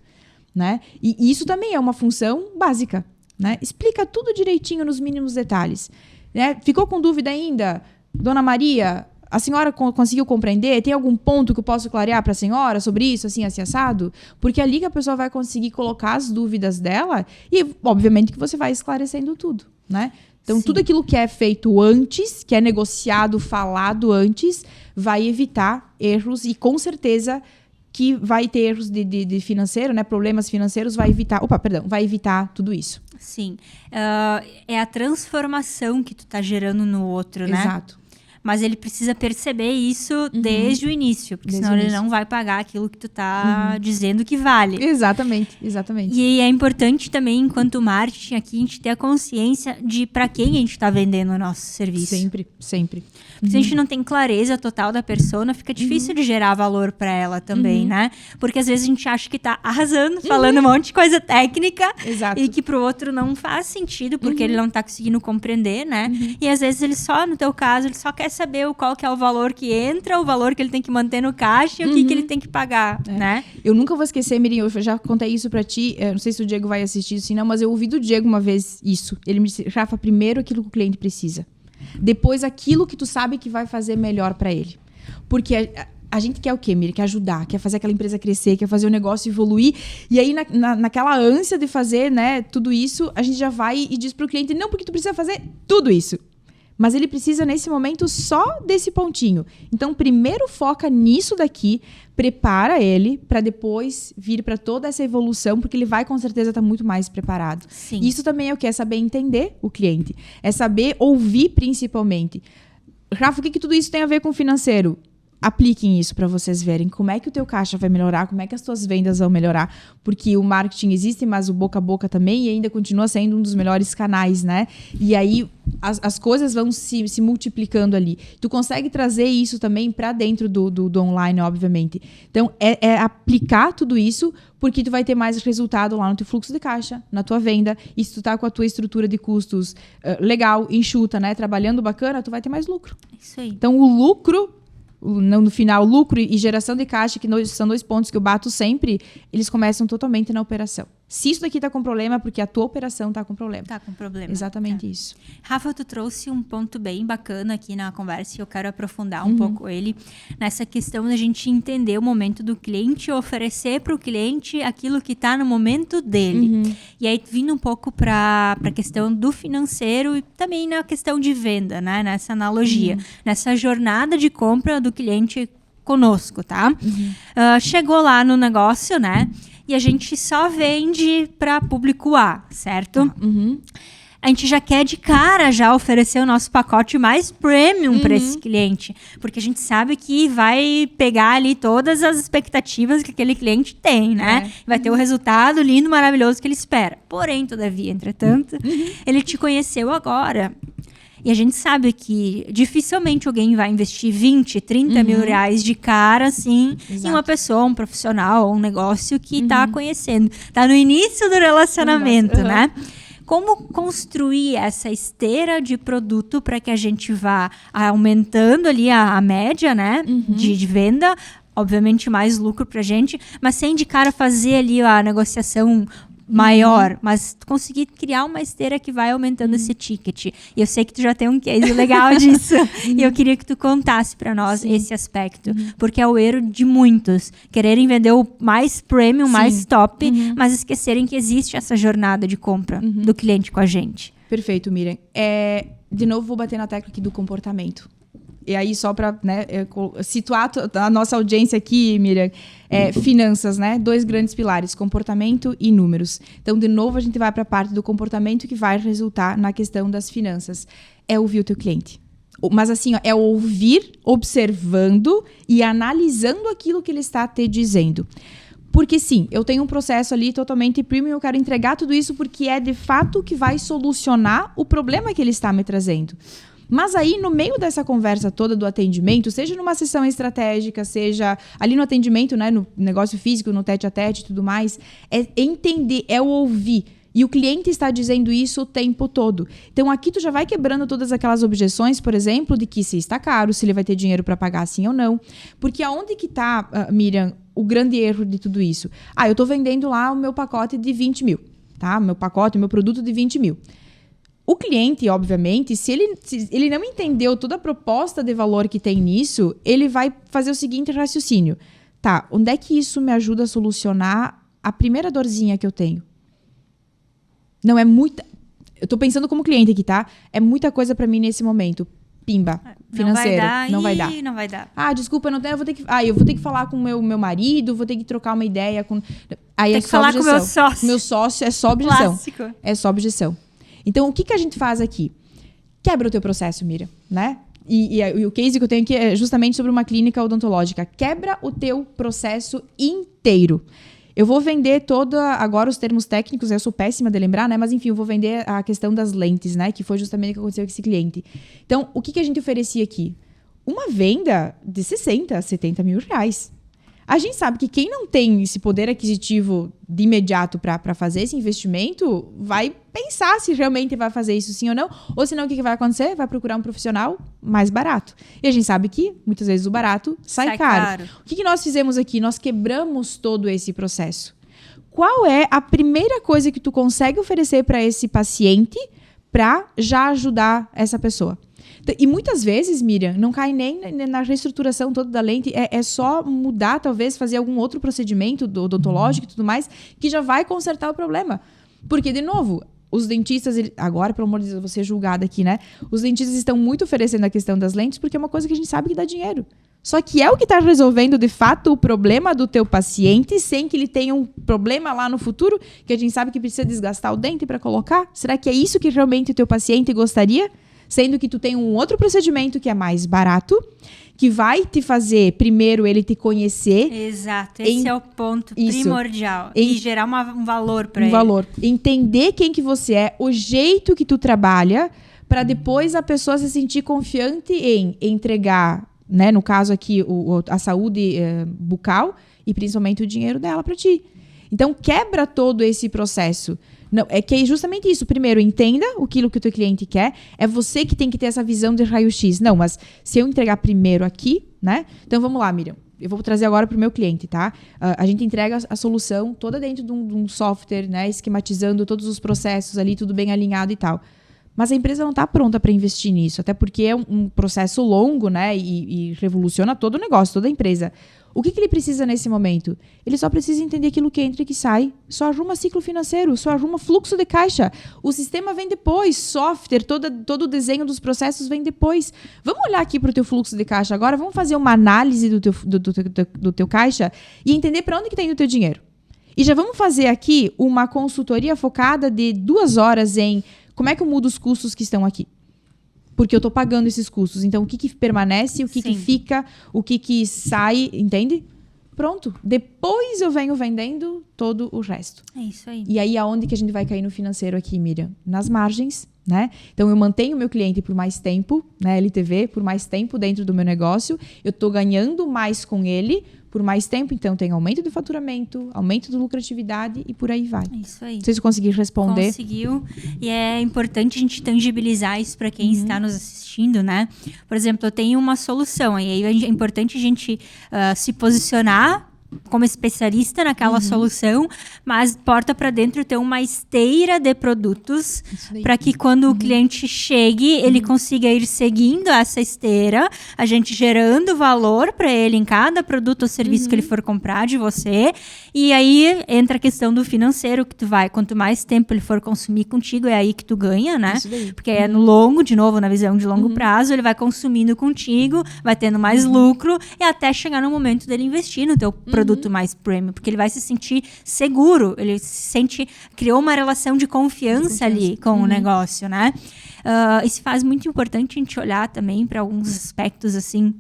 né? E isso também é uma função básica, né? Explica tudo direitinho nos mínimos detalhes, né? Ficou com dúvida ainda? Dona Maria, a senhora conseguiu compreender? Tem algum ponto que eu posso clarear para a senhora sobre isso, assim, assado? Porque é ali que a pessoa vai conseguir colocar as dúvidas dela e, obviamente, que você vai esclarecendo tudo, né? Então, tudo aquilo que é feito antes, que é negociado, falado antes, vai evitar erros e, com certeza, que vai ter erros de financeiro, né? Problemas financeiros, vai evitar tudo isso. Sim. É a transformação que tu tá gerando no outro, né? Exato. Mas ele precisa perceber isso desde o início, porque senão ele não vai pagar aquilo que tu tá dizendo que vale. Exatamente. E é importante também, enquanto marketing aqui, a gente ter a consciência de para quem a gente tá vendendo o nosso serviço. Sempre. Porque se a gente não tem clareza total da persona, fica difícil de gerar valor para ela também, né? Porque às vezes a gente acha que tá arrasando, falando um monte de coisa técnica. Exato. E que pro outro não faz sentido, porque ele não tá conseguindo compreender, né? E às vezes ele só, no teu caso, ele só quer saber qual que é o valor que entra, o valor que ele tem que manter no caixa e o que ele tem que pagar, né? Eu nunca vou esquecer, Miriam, eu já contei isso pra ti, não sei se o Diego vai assistir isso, não, mas eu ouvi do Diego uma vez isso. Ele me disse, Rafa, primeiro aquilo que o cliente precisa. Depois aquilo que tu sabe que vai fazer melhor pra ele. Porque a gente quer o quê, Miriam? Quer ajudar, quer fazer aquela empresa crescer, quer fazer o negócio evoluir. E aí, naquela ânsia de fazer, né, tudo isso, a gente já vai e diz pro cliente, não, porque tu precisa fazer tudo isso. Mas ele precisa, nesse momento, só desse pontinho. Então, primeiro foca nisso daqui, prepara ele para depois vir para toda essa evolução, porque ele vai, com certeza, estar muito mais preparado. Sim. Isso também é o que? É saber entender o cliente. É saber ouvir, principalmente. Rafa, o que tudo isso tem a ver com o financeiro? Apliquem isso para vocês verem como é que o teu caixa vai melhorar, como é que as tuas vendas vão melhorar, porque o marketing existe, mas o boca a boca também e ainda continua sendo um dos melhores canais, né? E aí as coisas vão se multiplicando ali. Tu consegue trazer isso também para dentro do online, obviamente. Então, é aplicar tudo isso, porque tu vai ter mais resultado lá no teu fluxo de caixa, na tua venda, e se tu tá com a tua estrutura de custos legal, enxuta, né? Trabalhando bacana, tu vai ter mais lucro. Isso aí. Então, o lucro... No final, lucro e geração de caixa, que são 2 pontos que eu bato sempre, eles começam totalmente na operação. Se isso daqui tá com problema, é porque a tua operação tá com problema. Tá com problema. Exatamente isso. Rafa, tu trouxe um ponto bem bacana aqui na conversa e eu quero aprofundar um pouco ele nessa questão da gente entender o momento do cliente e oferecer para o cliente aquilo que tá no momento dele. E aí, vindo um pouco para a questão do financeiro e também na questão de venda, né? Nessa analogia, nessa jornada de compra do cliente conosco, tá? Chegou lá no negócio, né? E a gente só vende para público A, certo? A gente já quer de cara já oferecer o nosso pacote mais premium para esse cliente. Porque a gente sabe que vai pegar ali todas as expectativas que aquele cliente tem, né? Vai ter o resultado lindo, maravilhoso que ele espera. Porém, todavia, entretanto, ele te conheceu agora. E a gente sabe que dificilmente alguém vai investir 20, 30 mil reais de cara, assim, em uma pessoa, um profissional, um negócio que tá conhecendo. Tá no início do relacionamento, né? Como construir essa esteira de produto para que a gente vá aumentando ali a média, né, de venda, obviamente mais lucro pra gente, mas sem de cara fazer ali a negociação maior, mas tu conseguir criar uma esteira que vai aumentando esse ticket. E eu sei que tu já tem um case legal disso. E eu queria que tu contasse para nós esse aspecto. Porque é o erro de muitos. Quererem vender o mais premium, mais top, mas esquecerem que existe essa jornada de compra do cliente com a gente. Perfeito, Miriam. De novo, vou bater na tecla aqui do comportamento. E aí, só para situar a nossa audiência aqui, Miriam, finanças, né? 2 grandes pilares, comportamento e números. Então, de novo, a gente vai para a parte do comportamento que vai resultar na questão das finanças. É ouvir o teu cliente. Mas assim, é ouvir, observando e analisando aquilo que ele está te dizendo. Porque sim, eu tenho um processo ali totalmente premium, eu quero entregar tudo isso porque é de fato o que vai solucionar o problema que ele está me trazendo. Mas aí, no meio dessa conversa toda do atendimento, seja numa sessão estratégica, seja ali no atendimento, né, no negócio físico, no tete-a-tete e tudo mais, é entender, é o ouvir. E o cliente está dizendo isso o tempo todo. Então, aqui tu já vai quebrando todas aquelas objeções, por exemplo, de que se está caro, se ele vai ter dinheiro para pagar sim ou não. Porque aonde que está, Miriam, o grande erro de tudo isso? Eu estou vendendo lá o meu pacote de 20 mil, tá? O meu produto de 20 mil. O cliente, obviamente, se ele não entendeu toda a proposta de valor que tem nisso, ele vai fazer o seguinte raciocínio. Tá, onde é que isso me ajuda a solucionar a primeira dorzinha que eu tenho? Não é muita... Eu tô pensando como cliente aqui, tá? É muita coisa para mim nesse momento. Pimba, financeiro. Não vai dar. Desculpa, não tem, eu vou ter que falar com o meu marido, vou ter que trocar uma ideia com... Aí tem que falar com o meu sócio. Meu sócio é só objeção. Clássico. É só objeção. Então, o que a gente faz aqui? Quebra o teu processo, Miriam, né? E o case que eu tenho aqui é justamente sobre uma clínica odontológica. Quebra o teu processo inteiro. Eu vou vender agora os termos técnicos, eu sou péssima de lembrar, né? Mas enfim, eu vou vender a questão das lentes, né? Que foi justamente o que aconteceu com esse cliente. Então, o que a gente oferecia aqui? Uma venda de 60, 70 mil reais. A gente sabe que quem não tem esse poder aquisitivo de imediato para fazer esse investimento, vai pensar se realmente vai fazer isso sim ou não. Ou senão, o que vai acontecer? Vai procurar um profissional mais barato. E a gente sabe que, muitas vezes, o barato sai caro. O que nós fizemos aqui? Nós quebramos todo esse processo. Qual é a primeira coisa que tu consegue oferecer para esse paciente para já ajudar essa pessoa? E muitas vezes, Miriam, não cai nem na reestruturação toda da lente, é só mudar, talvez, fazer algum outro procedimento odontológico e tudo mais, que já vai consertar o problema. Porque, de novo, os dentistas, agora, pelo amor de Deus, eu vou ser julgada aqui, né? Os dentistas estão muito oferecendo a questão das lentes, porque é uma coisa que a gente sabe que dá dinheiro. Só que é o que está resolvendo, de fato, o problema do teu paciente, sem que ele tenha um problema lá no futuro, que a gente sabe que precisa desgastar o dente para colocar? Será que é isso que realmente o teu paciente gostaria? Sendo que tu tem um outro procedimento que é mais barato, que vai te fazer, primeiro, ele te conhecer. Exato, esse é o ponto primordial. E gerar um valor para ele. Um valor. Entender quem que você é, o jeito que tu trabalha, para depois a pessoa se sentir confiante em entregar, né, no caso aqui, a saúde bucal e principalmente o dinheiro dela para ti. Então, quebra todo esse processo. Não, é que é justamente isso. Primeiro, entenda aquilo que o teu cliente quer. É você que tem que ter essa visão de raio-x. Não, mas se eu entregar primeiro aqui, né? Então, vamos lá, Miriam. Eu vou trazer agora para o meu cliente, tá? A gente entrega a solução toda dentro de um software, né? Esquematizando todos os processos ali, tudo bem alinhado e tal. Mas a empresa não está pronta para investir nisso. Até porque é um processo longo, né? E revoluciona todo o negócio, toda a empresa. O que ele precisa nesse momento? Ele só precisa entender aquilo que entra e que sai. Só arruma ciclo financeiro, só arruma fluxo de caixa. O sistema vem depois, software, todo o desenho dos processos vem depois. Vamos olhar aqui para o teu fluxo de caixa agora, vamos fazer uma análise do teu caixa e entender para onde que está indo o teu dinheiro. E já vamos fazer aqui uma consultoria focada de 2 horas em como é que eu mudo os custos que estão aqui. Porque eu tô pagando esses custos. Então, o que permanece, o que fica, o que sai, entende? Pronto. Depois eu venho vendendo todo o resto. É isso aí. E aí, aonde que a gente vai cair no financeiro aqui, Miriam? Nas margens, né? Então, eu mantenho o meu cliente por mais tempo, né? LTV, por mais tempo dentro do meu negócio. Eu tô ganhando mais com ele por mais tempo, então tem aumento do faturamento, aumento da lucratividade e por aí vai. Isso aí. Não sei se eu consegui responder. Conseguiu. E é importante a gente tangibilizar isso para quem está nos assistindo, né? Por exemplo, eu tenho uma solução, e aí é importante a gente se posicionar como especialista naquela solução, mas porta para dentro ter uma esteira de produtos para que quando o cliente chegue, ele consiga ir seguindo essa esteira, a gente gerando valor para ele em cada produto ou serviço que ele for comprar de você. E aí entra a questão do financeiro, que tu vai, quanto mais tempo ele for consumir contigo, é aí que tu ganha, né? Porque é no longo, de novo, na visão de longo prazo, ele vai consumindo contigo, vai tendo mais lucro, e até chegar no momento dele investir no teu produto mais premium, porque ele vai se sentir seguro, ele se sente, criou uma relação de confiança ali com o negócio, né? Isso faz muito importante a gente olhar também para alguns aspectos, assim.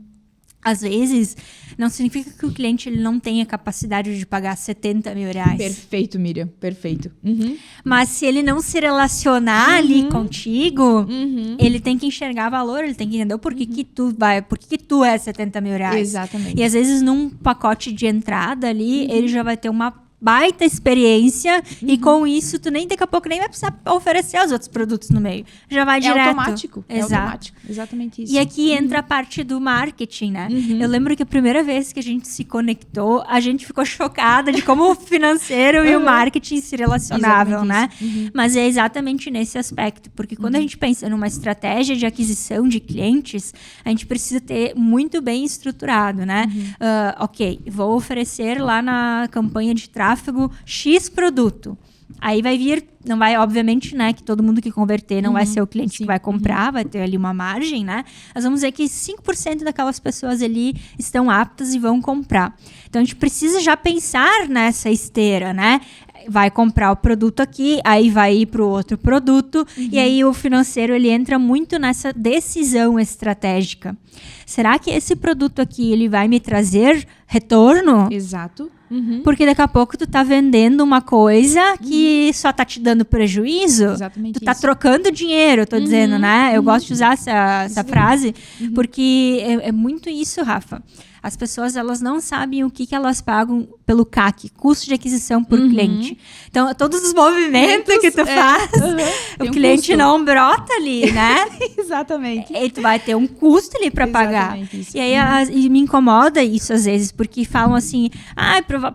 Às vezes, não significa que o cliente ele não tenha capacidade de pagar 70 mil reais. Perfeito, Miriam. Perfeito. Mas se ele não se relacionar ali contigo, ele tem que enxergar valor, ele tem que entender por que que tu é 70 mil reais. Exatamente. E às vezes, num pacote de entrada ali, ele já vai ter uma baita experiência e com isso tu nem daqui a pouco nem vai precisar oferecer os outros produtos no meio. Já vai direto. Automático. Exato. É automático. Exatamente isso. E aqui entra a parte do marketing, né? Eu lembro que a primeira vez que a gente se conectou, a gente ficou chocada de como o financeiro e o marketing se relacionavam, né? Mas é exatamente nesse aspecto, porque quando a gente pensa numa estratégia de aquisição de clientes, a gente precisa ter muito bem estruturado, né? Ok, vou oferecer lá na campanha de tráfego X produto. Aí vai vir, não vai, obviamente, né, que todo mundo que converter não vai ser o cliente que vai comprar, vai ter ali uma margem, né? Nós vamos dizer que 5% daquelas pessoas ali estão aptas e vão comprar. Então, a gente precisa já pensar nessa esteira, né? Vai comprar o produto aqui, aí vai ir para o outro produto, e aí o financeiro ele entra muito nessa decisão estratégica. Será que esse produto aqui ele vai me trazer retorno? Exato. Porque daqui a pouco tu tá vendendo uma coisa que só tá te dando prejuízo. Exatamente tu tá isso. trocando dinheiro, eu tô dizendo, né? Eu gosto de usar essa frase, porque é muito isso, Rafa. As pessoas, elas não sabem o que elas pagam pelo CAC, custo de aquisição por cliente. Então, todos os movimentos que tu faz, o cliente não brota ali, né? Exatamente. E tu vai ter um custo ali para pagar. Isso. E aí e me incomoda isso às vezes, porque falam assim,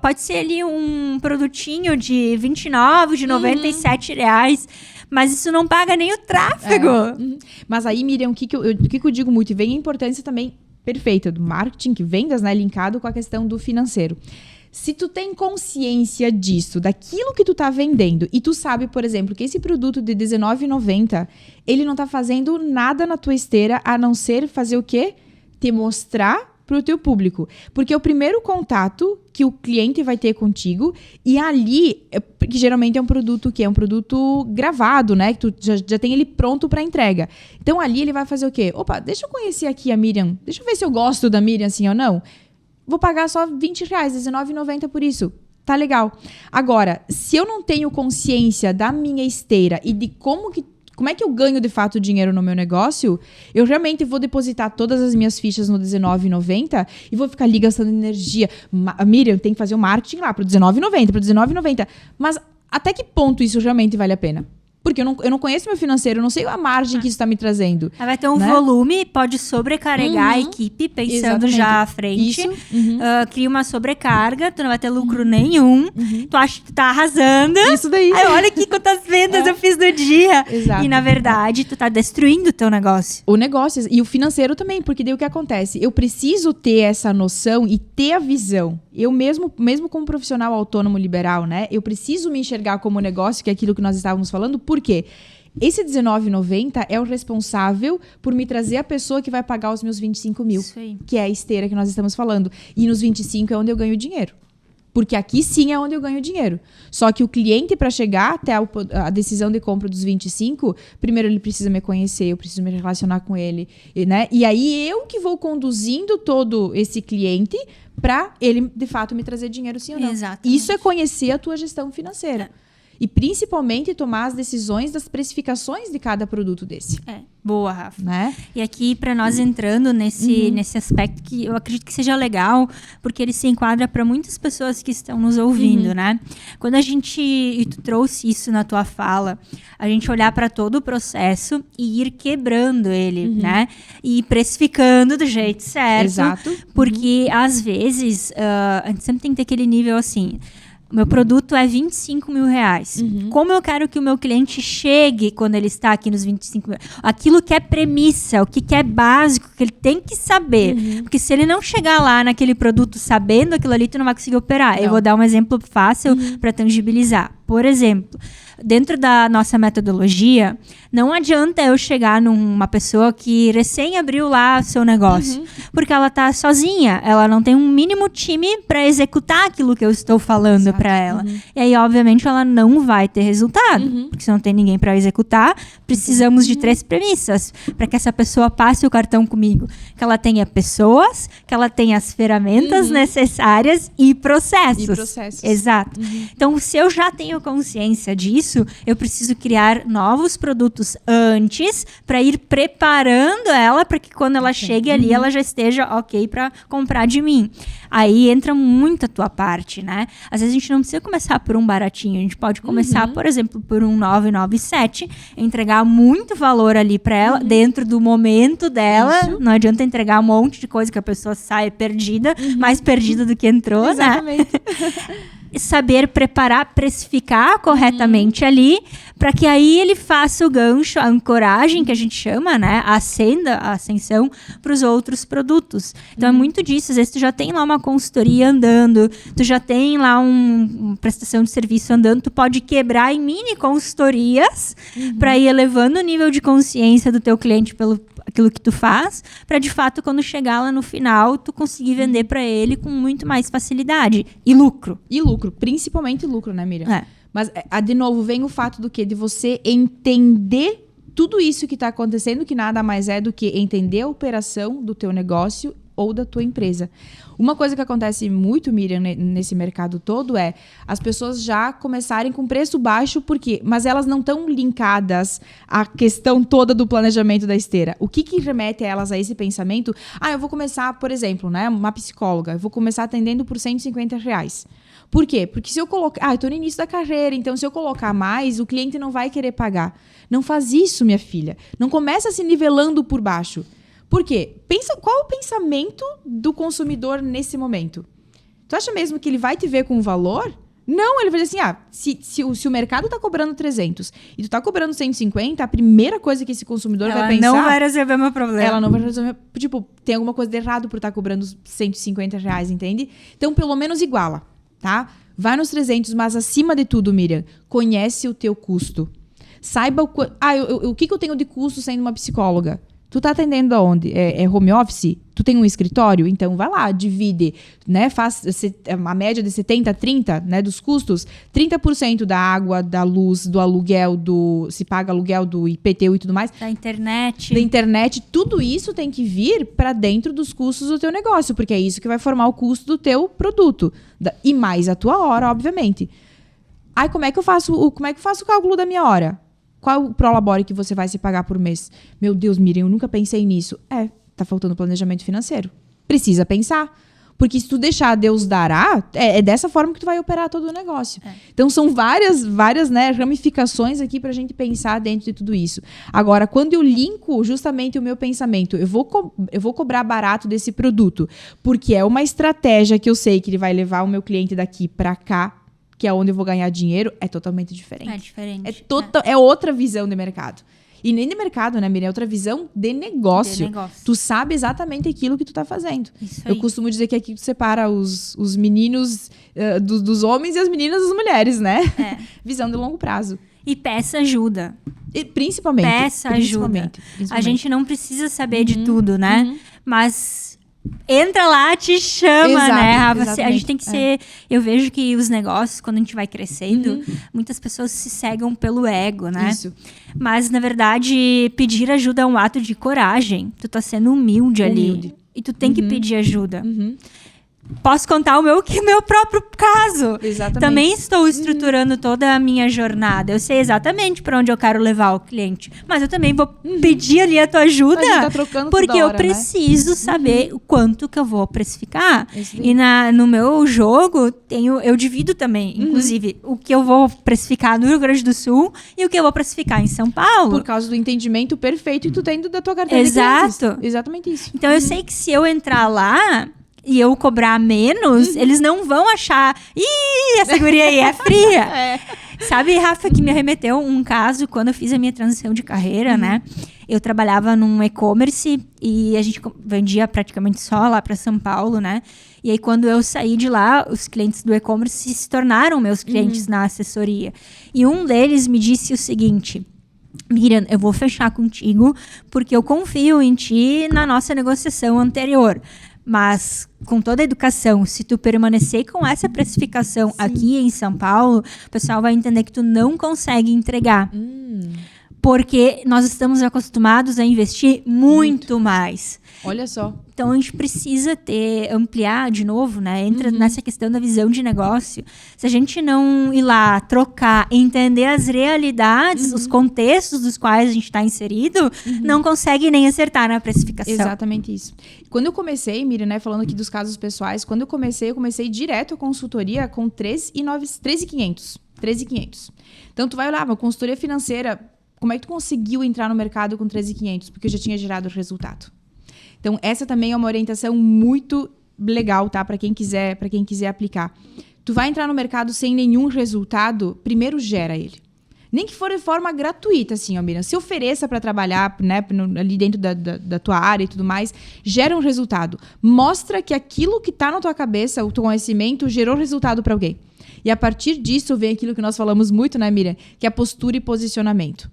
pode ser ali um produtinho de 29, de 97 reais, mas isso não paga nem o tráfego. Mas aí, Miriam, o que eu digo muito, e vem a importância também perfeita do marketing, que vendas, né, linkado com a questão do financeiro. Se tu tem consciência disso, daquilo que tu tá vendendo, e tu sabe, por exemplo, que esse produto de R$19,90, ele não tá fazendo nada na tua esteira, a não ser fazer o quê? Te mostrar pro teu público. Porque é o primeiro contato que o cliente vai ter contigo, e ali, que geralmente é um produto que é um produto gravado, né? Que tu já tem ele pronto para entrega. Então ali ele vai fazer o quê? Opa, deixa eu conhecer aqui a Miriam, deixa eu ver se eu gosto da Miriam, assim ou não. Vou pagar só R$20, R$19,90 por isso. Tá legal. Agora, se eu não tenho consciência da minha esteira e de como é que eu ganho de fato dinheiro no meu negócio, eu realmente vou depositar todas as minhas fichas no R$19,90 e vou ficar ali gastando energia. Miriam, tem que fazer o marketing lá pro R$19,90, pro R$19,90. Mas até que ponto isso realmente vale a pena? Porque eu não conheço meu financeiro, eu não sei a margem que isso está me trazendo. Vai ter um volume, pode sobrecarregar a equipe, pensando já à frente. Cria uma sobrecarga, tu não vai ter lucro nenhum. Tu acha que tu tá arrasando. Isso daí. Aí, olha aqui quantas vendas eu fiz no dia. Exato. E, na verdade, tu tá destruindo o teu negócio. O negócio e o financeiro também, porque daí o que acontece? Eu preciso ter essa noção e ter a visão. Eu mesmo como profissional autônomo liberal, né? Eu preciso me enxergar como negócio, que é aquilo que nós estávamos falando. Por quê? Esse R$19,90 é o responsável por me trazer a pessoa que vai pagar os meus 25 mil. Isso aí. Que é a esteira que nós estamos falando. E nos 25 é onde eu ganho dinheiro. Porque aqui sim é onde eu ganho dinheiro. Só que o cliente, para chegar até a decisão de compra dos 25, primeiro ele precisa me conhecer, eu preciso me relacionar com ele, né? E aí eu que vou conduzindo todo esse cliente para ele, de fato, me trazer dinheiro sim ou não. Exatamente. Isso é conhecer a tua gestão financeira. E principalmente tomar as decisões das precificações de cada produto desse. Boa, Rafa. Né? E aqui, para nós entrando nesse aspecto que eu acredito que seja legal, porque ele se enquadra para muitas pessoas que estão nos ouvindo, né? Quando e tu trouxe isso na tua fala, a gente olhar para todo o processo e ir quebrando ele, né? E ir precificando do jeito certo. Exato. Porque, às vezes, a gente sempre tem que ter aquele nível assim... O meu produto é 25 mil reais. Como eu quero que o meu cliente chegue quando ele está aqui nos 25 mil? Aquilo que é premissa, o que é básico, que ele tem que saber. Porque se ele não chegar lá naquele produto sabendo aquilo ali, tu não vai conseguir operar. Não. Eu vou dar um exemplo fácil para tangibilizar. Por exemplo, dentro da nossa metodologia, não adianta eu chegar numa pessoa que recém abriu lá seu negócio, porque ela tá sozinha, ela não tem um mínimo time para executar aquilo que eu estou falando para ela. E aí, obviamente, ela não vai ter resultado, porque se não tem ninguém para executar, precisamos de 3 premissas para que essa pessoa passe o cartão comigo. Que ela tenha pessoas, que ela tenha as ferramentas necessárias e processos. Exato. Então, se eu já tenho consciência disso, eu preciso criar novos produtos antes para ir preparando ela para que quando ela chegue ali, ela já esteja ok para comprar de mim. Aí entra muito a tua parte, né? Às vezes a gente não precisa começar por um baratinho, a gente pode começar, por exemplo, por um 997, entregar muito valor ali para ela, dentro do momento dela. Isso. Não adianta entregar um monte de coisa que a pessoa sai perdida, mais perdida do que entrou, Exatamente. né? Saber preparar, precificar corretamente ali, para que aí ele faça o gancho, a ancoragem, que a gente chama, né? A ascensão para os outros produtos. Então, é muito disso. Às vezes, tu já tem lá uma consultoria andando, tu já tem lá uma prestação de serviço andando, tu pode quebrar em mini consultorias para ir elevando o nível de consciência do teu cliente pelo aquilo que tu faz, para de fato, quando chegar lá no final, tu conseguir vender para ele com muito mais facilidade. E lucro. E lucro, principalmente lucro, né, Miriam? Mas, de novo, vem o fato do quê? De você entender tudo isso que está acontecendo, que nada mais é do que entender a operação do teu negócio ou da tua empresa. Uma coisa que acontece muito, Miriam, nesse mercado todo é as pessoas já começarem com preço baixo, por quê? Mas elas não estão linkadas à questão toda do planejamento da esteira. O que remete elas a esse pensamento? Eu vou começar, por exemplo, né, uma psicóloga, eu vou começar atendendo por R$150. Por quê? Porque se eu colocar... eu tô no início da carreira, então se eu colocar mais, o cliente não vai querer pagar. Não faz isso, minha filha. Não começa se nivelando por baixo. Por quê? Qual é o pensamento do consumidor nesse momento? Tu acha mesmo que ele vai te ver com valor? Não, ele vai dizer assim, se o mercado tá cobrando 300 e tu tá cobrando 150, a primeira coisa que esse consumidor vai pensar... Ela não vai resolver meu problema. Ela não vai resolver... Tipo, tem alguma coisa de errado por estar cobrando R$150, entende? Então, pelo menos iguala, tá? Vai nos 300, mas acima de tudo, Miriam, conhece o teu custo. Saiba o que eu tenho de custo sendo uma psicóloga. Tu tá atendendo aonde? É home office? Tu tem um escritório? Então, vai lá, divide, né? Faz uma média de 70, 30, né? Dos custos. 30% da água, da luz, do aluguel, se paga aluguel do IPTU e tudo mais. Da internet. Da internet. Tudo isso tem que vir para dentro dos custos do teu negócio, porque é isso que vai formar o custo do teu produto. E mais a tua hora, obviamente. Como é que eu faço o cálculo da minha hora? Qual o prolabore que você vai se pagar por mês? Meu Deus, Miriam, eu nunca pensei nisso. Tá faltando planejamento financeiro. Precisa pensar. Porque se tu deixar Deus dará, é dessa forma que tu vai operar todo o negócio. Então, são várias né, ramificações aqui pra gente pensar dentro de tudo isso. Agora, quando eu linko justamente o meu pensamento, eu vou cobrar barato desse produto, porque é uma estratégia que eu sei que ele vai levar o meu cliente daqui pra cá, que é onde eu vou ganhar dinheiro, é totalmente diferente. É diferente. É outra visão de mercado. E nem de mercado, né, Miriam? É outra visão de negócio. Tu sabe exatamente aquilo que tu tá fazendo. Isso aí. Eu costumo dizer que aqui tu separa os meninos dos homens e as meninas das mulheres, né? Visão de longo prazo. E peça ajuda. Principalmente. Peça ajuda. A gente não precisa saber de tudo, né? Mas... entra lá, te chama, né, Rafa? A gente tem que ser... Eu vejo que os negócios, quando a gente vai crescendo, muitas pessoas se cegam pelo ego, né? Isso. Mas, na verdade, pedir ajuda é um ato de coragem. Tu tá sendo humilde ali. E tu tem que pedir ajuda. posso contar o meu próprio caso. Exatamente. Também estou estruturando toda a minha jornada. Eu sei exatamente para onde eu quero levar o cliente. Mas eu também vou pedir ali a tua ajuda. A gente tá trocando porque toda hora, eu preciso saber o quanto que eu vou precificar. E no meu jogo, eu divido também, inclusive, o que eu vou precificar no Rio Grande do Sul e o que eu vou precificar em São Paulo. Por causa do entendimento perfeito que tu tem da tua carteira de Exato. clientes. Exatamente isso. Então, eu sei que se eu entrar lá e eu cobrar menos, eles não vão achar... Ih, essa guria aí é fria. Sabe, Rafa, que me arremeteu um caso quando eu fiz a minha transição de carreira, né? Eu trabalhava num e-commerce e a gente vendia praticamente só lá para São Paulo, né? E aí, quando eu saí de lá, os clientes do e-commerce se tornaram meus clientes na assessoria. E um deles me disse o seguinte: Miriam, eu vou fechar contigo porque eu confio em ti na nossa negociação anterior. Mas, com toda a educação, se tu permanecer com essa precificação aqui em São Paulo, o pessoal vai entender que tu não consegue entregar. Porque nós estamos acostumados a investir muito mais. Olha só. Então, a gente precisa ampliar de novo, né? Entra nessa questão da visão de negócio. Se a gente não ir lá, trocar, entender as realidades, os contextos dos quais a gente está inserido, não consegue nem acertar na precificação. Exatamente isso. Quando eu comecei, Miriam, né, falando aqui dos casos pessoais, quando eu comecei direto a consultoria com 13.500. 13.500. Então, tu vai olhar, uma consultoria financeira, como é que tu conseguiu entrar no mercado com 13.500? Porque eu já tinha gerado resultado. Então, essa também é uma orientação muito legal, tá? Para quem quiser aplicar. Tu vai entrar no mercado sem nenhum resultado, primeiro gera ele. Nem que for de forma gratuita, assim, ó, Miriam. Se ofereça para trabalhar, né, ali dentro da tua área e tudo mais, gera um resultado. Mostra que aquilo que tá na tua cabeça, o teu conhecimento, gerou resultado para alguém. E a partir disso vem aquilo que nós falamos muito, né, Miriam? Que é a postura e posicionamento.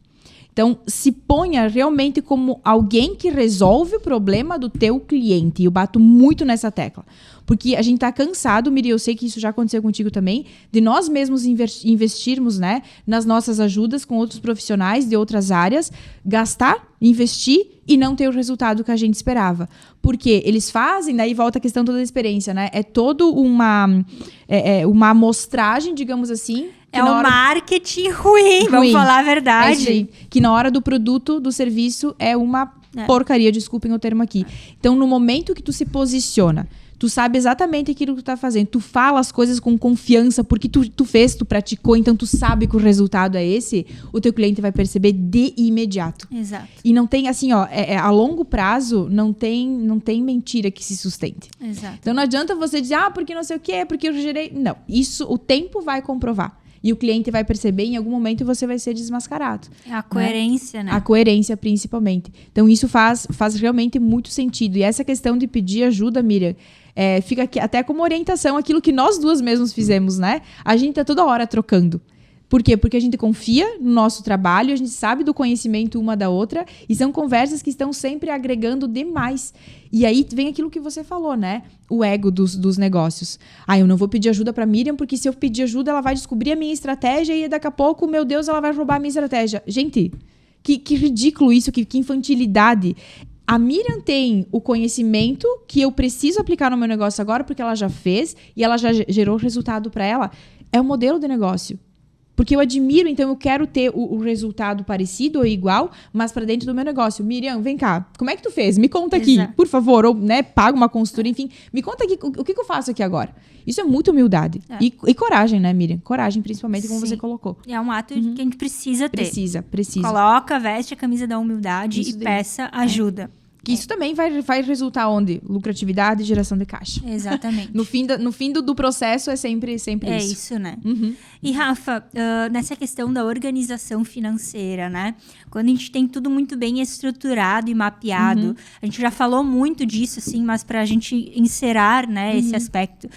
Então, se ponha realmente como alguém que resolve o problema do teu cliente. E eu bato muito nessa tecla. Porque a gente tá cansado, Miriam, eu sei que isso já aconteceu contigo também, de nós mesmos investirmos, né, nas nossas ajudas com outros profissionais de outras áreas, gastar, investir e não ter o resultado que a gente esperava. Porque eles fazem, daí volta a questão toda da experiência, né? É toda uma amostragem, digamos assim. É um marketing ruim, vamos falar a verdade. Que na hora do produto, do serviço, é uma porcaria, desculpem o termo aqui. Então, no momento que tu se posiciona, tu sabe exatamente aquilo que tu tá fazendo, tu fala as coisas com confiança, porque tu fez, tu praticou, então tu sabe que o resultado é esse, o teu cliente vai perceber de imediato. Exato. E não tem, assim, ó, a longo prazo, não tem mentira que se sustente. Exato. Então não adianta você dizer, porque não sei o quê, porque eu gerei... Não, isso o tempo vai comprovar. E o cliente vai perceber, em algum momento você vai ser desmascarado. É a coerência, né? A coerência, principalmente. Então, isso faz realmente muito sentido. E essa questão de pedir ajuda, Miriam, fica aqui até como orientação, aquilo que nós duas mesmos fizemos, né? A gente tá toda hora trocando. Por quê? Porque a gente confia no nosso trabalho, a gente sabe do conhecimento uma da outra, e são conversas que estão sempre agregando demais. E aí vem aquilo que você falou, né? O ego dos negócios. Eu não vou pedir ajuda pra Miriam, porque se eu pedir ajuda, ela vai descobrir a minha estratégia e daqui a pouco, meu Deus, ela vai roubar a minha estratégia. Gente, que ridículo isso, que infantilidade. A Miriam tem o conhecimento que eu preciso aplicar no meu negócio agora, porque ela já fez e ela já gerou resultado pra ela. É o modelo de negócio. Porque eu admiro, então eu quero ter o resultado parecido ou igual, mas para dentro do meu negócio. Miriam, vem cá, como é que tu fez? Me conta aqui, por favor. Ou, né, paga uma consultoria, enfim. Me conta aqui, o que eu faço aqui agora? Isso é muita humildade. E coragem, né, Miriam? Coragem, principalmente, como você colocou. É um ato que a gente precisa ter. Precisa. Coloca, veste a camisa da humildade e peça ajuda. Que isso também vai resultar onde? Lucratividade e geração de caixa. Exatamente. No fim do processo é sempre isso. É isso, né? E, Rafa, nessa questão da organização financeira, né? Quando a gente tem tudo muito bem estruturado e mapeado, a gente já falou muito disso, assim, mas para a gente encerar, né, esse aspecto.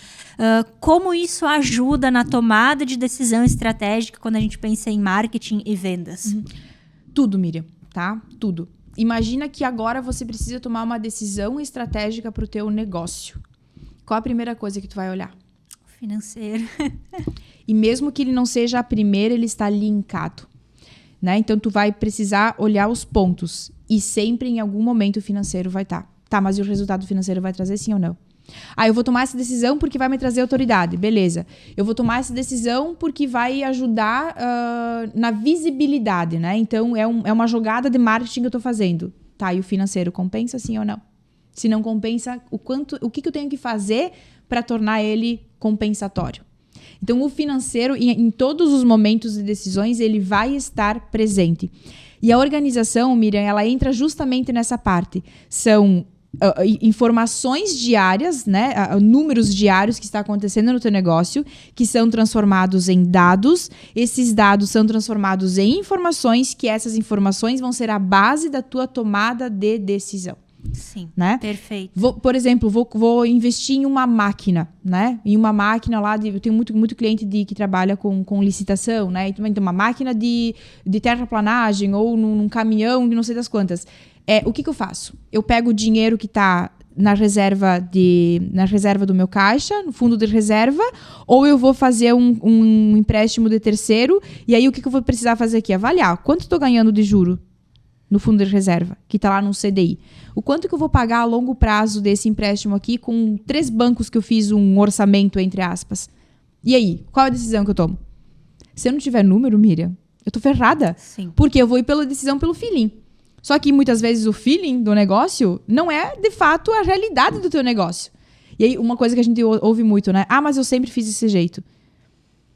Como isso ajuda na tomada de decisão estratégica quando a gente pensa em marketing e vendas? Tudo, Miriam, tá? Tudo. Imagina que agora você precisa tomar uma decisão estratégica para o teu negócio. Qual a primeira coisa que tu vai olhar? Financeiro. E mesmo que ele não seja a primeira, ele está linkado, né? Então, tu vai precisar olhar os pontos. E sempre, em algum momento, o financeiro vai estar. Tá, mas e o resultado financeiro vai trazer sim ou não? Eu vou tomar essa decisão porque vai me trazer autoridade. Beleza. Eu vou tomar essa decisão porque vai ajudar na visibilidade, né? Então, é uma jogada de marketing que eu tô fazendo. Tá, e o financeiro compensa sim ou não? Se não compensa, o que eu tenho que fazer para tornar ele compensatório? Então, o financeiro, em todos os momentos de decisões, ele vai estar presente. E a organização, Miriam, ela entra justamente nessa parte. São informações diárias, né? Números diários que está acontecendo no teu negócio, que são transformados em dados. Esses dados são transformados em informações, que essas informações vão ser a base da tua tomada de decisão. Sim, né? Perfeito. Por exemplo, vou investir em uma máquina, né? Em uma máquina lá, eu tenho muito cliente que trabalha com licitação, né? Então, uma máquina de terraplanagem ou num caminhão de não sei das quantas. O que eu faço? Eu pego o dinheiro que está na reserva do meu caixa, no fundo de reserva, ou eu vou fazer um empréstimo de terceiro, e aí o que eu vou precisar fazer aqui? Avaliar quanto estou ganhando de juro no fundo de reserva, que está lá no CDI. O quanto que eu vou pagar a longo prazo desse empréstimo aqui com 3 bancos que eu fiz um orçamento, entre aspas. E aí, qual é a decisão que eu tomo? Se eu não tiver número, Miriam, eu tô ferrada. Sim. Porque eu vou ir pela decisão pelo feeling. Só que muitas vezes o feeling do negócio não é, de fato, a realidade do teu negócio. E aí, uma coisa que a gente ouve muito, né? Mas eu sempre fiz desse jeito.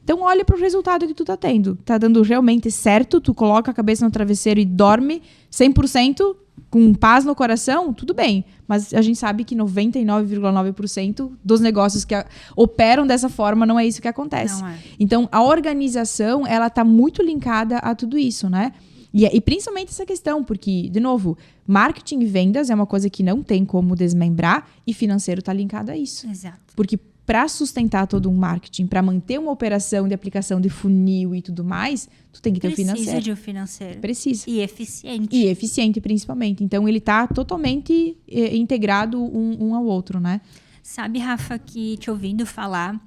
Então, olha para o resultado que tu tá tendo. Tá dando realmente certo? Tu coloca a cabeça no travesseiro e dorme 100% com paz no coração? Tudo bem. Mas a gente sabe que 99,9% dos negócios que operam dessa forma não é isso que acontece. Não é. Então, a organização, ela tá muito linkada a tudo isso, né? E principalmente essa questão, porque, de novo, marketing e vendas é uma coisa que não tem como desmembrar e financeiro tá linkado a isso. Exato. Porque para sustentar todo um marketing, para manter uma operação de aplicação de funil e tudo mais, tu tem que ter o financeiro. Precisa de um financeiro. Precisa. E eficiente. E eficiente, principalmente. Então, ele tá totalmente integrado um ao outro, né? Sabe, Rafa, que te ouvindo falar,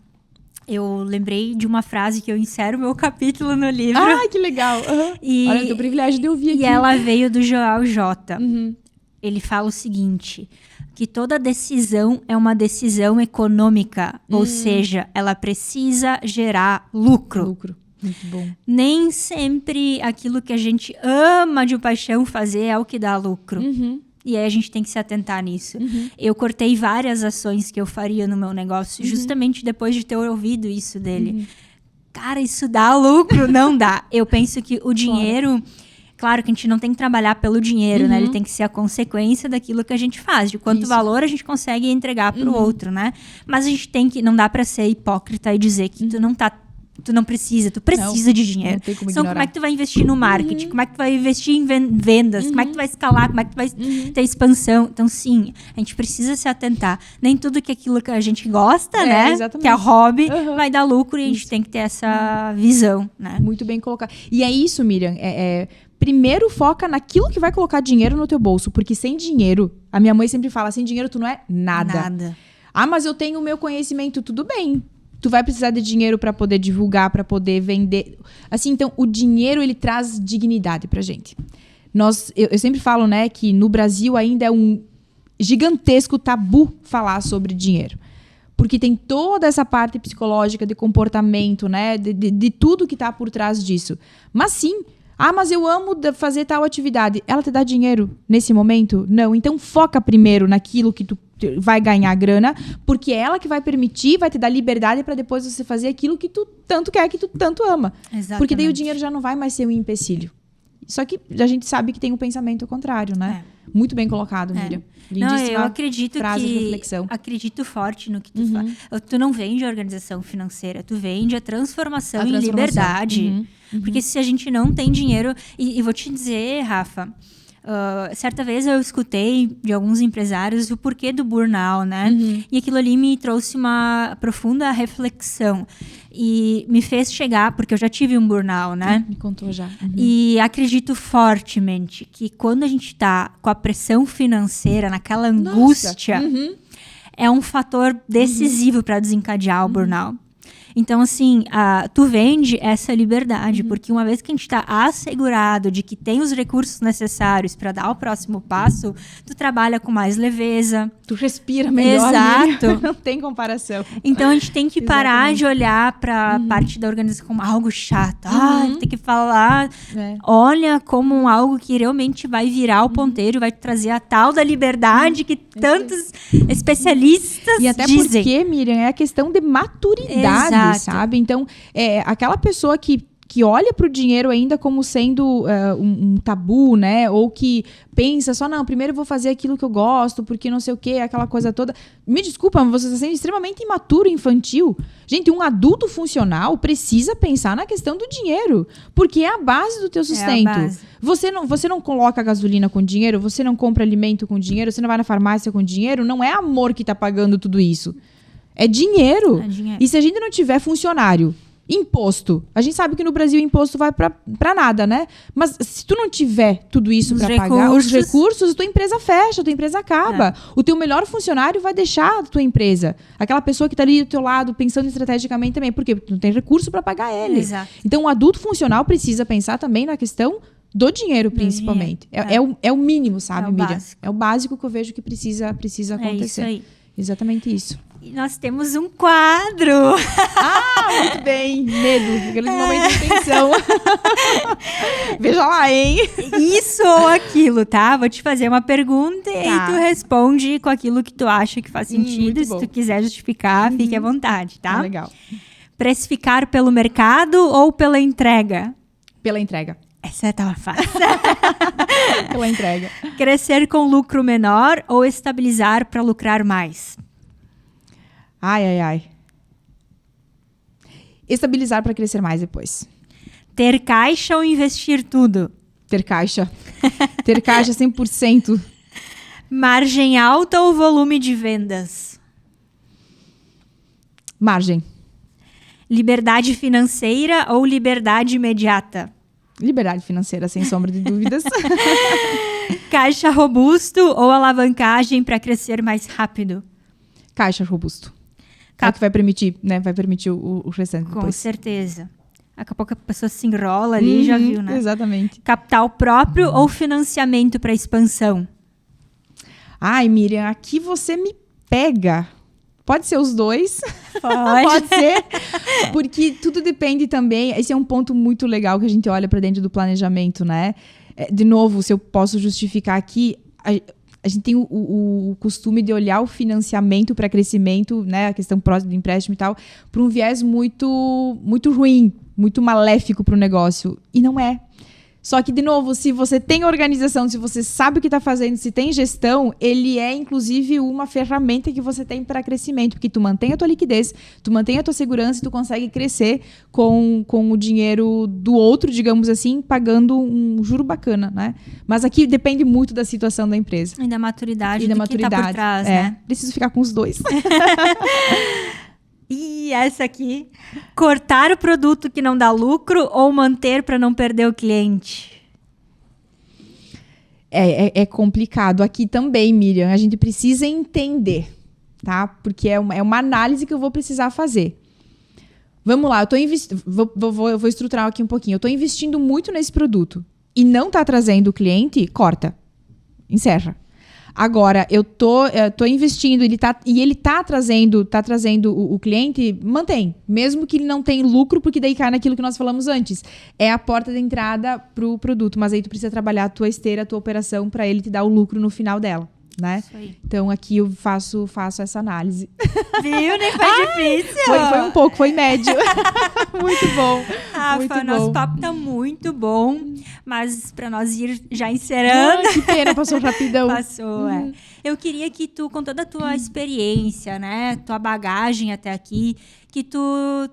eu lembrei de uma frase que eu insero meu capítulo no livro. Que legal. Uhum. Olha, eu tenho o privilégio de ouvir aqui. E ela veio do Joel J. Uhum. Ele fala o seguinte, que toda decisão é uma decisão econômica, ou seja, ela precisa gerar lucro. Lucro, muito bom. Nem sempre aquilo que a gente ama de paixão fazer é o que dá lucro. Uhum. E aí a gente tem que se atentar nisso. Eu cortei várias ações que eu faria no meu negócio, justamente depois de ter ouvido isso dele. Cara, isso dá lucro? Não dá. Eu penso que o dinheiro... Claro que a gente não tem que trabalhar pelo dinheiro, né? Ele tem que ser a consequência daquilo que a gente faz, de quanto valor a gente consegue entregar para o outro, né? Mas a gente tem que... Não dá para ser hipócrita e dizer que tu não precisa, tu precisa de dinheiro. Não tem como então, ignorar. como é que tu vai investir no marketing? Como é que tu vai investir em vendas? Como é que tu vai escalar? Como é que tu vai ter expansão? Então, sim, a gente precisa se atentar. Nem tudo que aquilo que a gente gosta, né? Exatamente. Que é hobby, vai dar lucro e a gente tem que ter essa visão, né? Muito bem colocado. E é isso, Miriam. Primeiro foca naquilo que vai colocar dinheiro no teu bolso. Porque sem dinheiro, a minha mãe sempre fala, sem dinheiro tu não é nada. Mas eu tenho o meu conhecimento, tudo bem. Tu vai precisar de dinheiro para poder divulgar, para poder vender. Assim, então, o dinheiro, ele traz dignidade pra gente. Eu sempre falo, né, que no Brasil ainda é um gigantesco tabu falar sobre dinheiro. Porque tem toda essa parte psicológica de comportamento, né, de tudo que tá por trás disso. Mas sim, mas eu amo fazer tal atividade. Ela te dá dinheiro nesse momento? Não. Então, foca primeiro naquilo que tu vai ganhar grana, porque é ela que vai permitir, vai te dar liberdade para depois você fazer aquilo que tu tanto quer, que tu tanto ama. Exatamente. Porque daí o dinheiro já não vai mais ser um empecilho. Só que a gente sabe que tem um pensamento contrário, né? Muito bem colocado, Miriam. Não, eu acredito frase que... de reflexão. Acredito forte no que tu fala. Tu não vende a organização financeira, tu vende a transformação em liberdade. Porque se a gente não tem dinheiro... E vou te dizer, Rafa... certa vez eu escutei de alguns empresários o porquê do burnout, né? E aquilo ali me trouxe uma profunda reflexão. E me fez chegar, porque eu já tive um burnout, né? Me contou já. E acredito fortemente que quando a gente tá com a pressão financeira, naquela angústia, é um fator decisivo para desencadear o burnout. Então, assim, tu vende essa liberdade, porque uma vez que a gente está assegurado de que tem os recursos necessários para dar o próximo passo, tu trabalha com mais leveza. Tu respira melhor. Exato. Não tem comparação. Então, a gente tem que parar de olhar para parte da organização como algo chato. Tem que falar. Olha como algo que realmente vai virar o ponteiro, vai trazer a tal da liberdade que tantos especialistas e até dizem. Porque, Miriam, é a questão de maturidade, sabe? Então, aquela pessoa que olha para o dinheiro ainda como sendo um tabu, né? Ou que pensa só, não, primeiro eu vou fazer aquilo que eu gosto, porque não sei o quê, aquela coisa toda. Me desculpa, mas você está sendo extremamente imaturo e infantil. Gente, um adulto funcional precisa pensar na questão do dinheiro, porque é a base do teu sustento. Você não coloca gasolina com dinheiro, você não compra alimento com dinheiro, você não vai na farmácia com dinheiro, não é amor que está pagando tudo isso. É dinheiro. E se a gente não tiver funcionário, imposto. A gente sabe que no Brasil imposto vai pra nada, né? Mas se tu não tiver tudo isso para pagar os recursos, a tua empresa fecha, a tua empresa acaba. O teu melhor funcionário vai deixar a tua empresa. Aquela pessoa que tá ali do teu lado pensando estrategicamente também. Por quê? Porque tu não tem recurso para pagar ele. Exato. Então, o adulto funcional precisa pensar também na questão do dinheiro, principalmente. É o mínimo, sabe, Miriam? Básico. É o básico que eu vejo que precisa acontecer. É isso aí. Exatamente isso. E nós temos um quadro. Muito bem. Medo. Aquele momento de tensão. Veja lá, hein? Isso ou aquilo, tá? Vou te fazer uma pergunta e aí tu responde com aquilo que tu acha que faz sentido. Se tu quiser justificar, fique à vontade, tá? Legal. Precificar pelo mercado ou pela entrega? Pela entrega. Essa tava fácil. Pela entrega. Crescer com lucro menor ou estabilizar para lucrar mais? Ai. Estabilizar para crescer mais depois. Ter caixa ou investir tudo? Ter caixa. Ter caixa 100%. Margem alta ou volume de vendas? Margem. Liberdade financeira ou liberdade imediata? Liberdade financeira, sem sombra de dúvidas. Caixa robusto ou alavancagem para crescer mais rápido? Caixa robusto. É o que vai permitir, né? Vai permitir o restante depois. Com certeza. Daqui a pouco a pessoa se enrola ali e já viu, né? Exatamente. Capital próprio ou financiamento para expansão? Ai, Miriam, aqui você me pega. Pode ser os dois. Pode ser. Porque tudo depende também. Esse é um ponto muito legal que a gente olha para dentro do planejamento, né? De novo, se eu posso justificar aqui, a gente tem o costume de olhar o financiamento para crescimento, né? A questão próxima do empréstimo e tal, por um viés muito, muito ruim, muito maléfico para o negócio. E não é. Só que, de novo, se você tem organização, se você sabe o que está fazendo, se tem gestão, ele é, inclusive, uma ferramenta que você tem para crescimento, porque tu mantém a tua liquidez, tu mantém a tua segurança e tu consegue crescer com o dinheiro do outro, digamos assim, pagando um juro bacana, né? Mas aqui depende muito da situação da empresa. E da maturidade que tá por trás, né? Preciso ficar com os dois. E essa aqui, cortar o produto que não dá lucro ou manter para não perder o cliente? É complicado. Aqui também, Miriam, a gente precisa entender, tá? Porque é uma análise que eu vou precisar fazer. Vamos lá, eu vou estruturar aqui um pouquinho. Eu estou investindo muito nesse produto e não está trazendo o cliente, corta. Encerra. Agora, eu tô investindo, ele tá trazendo o cliente, mantém. Mesmo que ele não tenha lucro, porque daí cai naquilo que nós falamos antes. É a porta de entrada pro produto, mas aí tu precisa trabalhar a tua esteira, a tua operação, para ele te dar o lucro no final dela, né? Isso aí. Então, aqui eu faço essa análise. Viu? Nem foi difícil. Foi um pouco, foi médio. Muito bom. Rafa, nosso papo tá muito bom, mas para nós ir já encerrando. Que pena, passou rapidão. Passou, Eu queria que tu, com toda a tua experiência, né, tua bagagem até aqui, que tu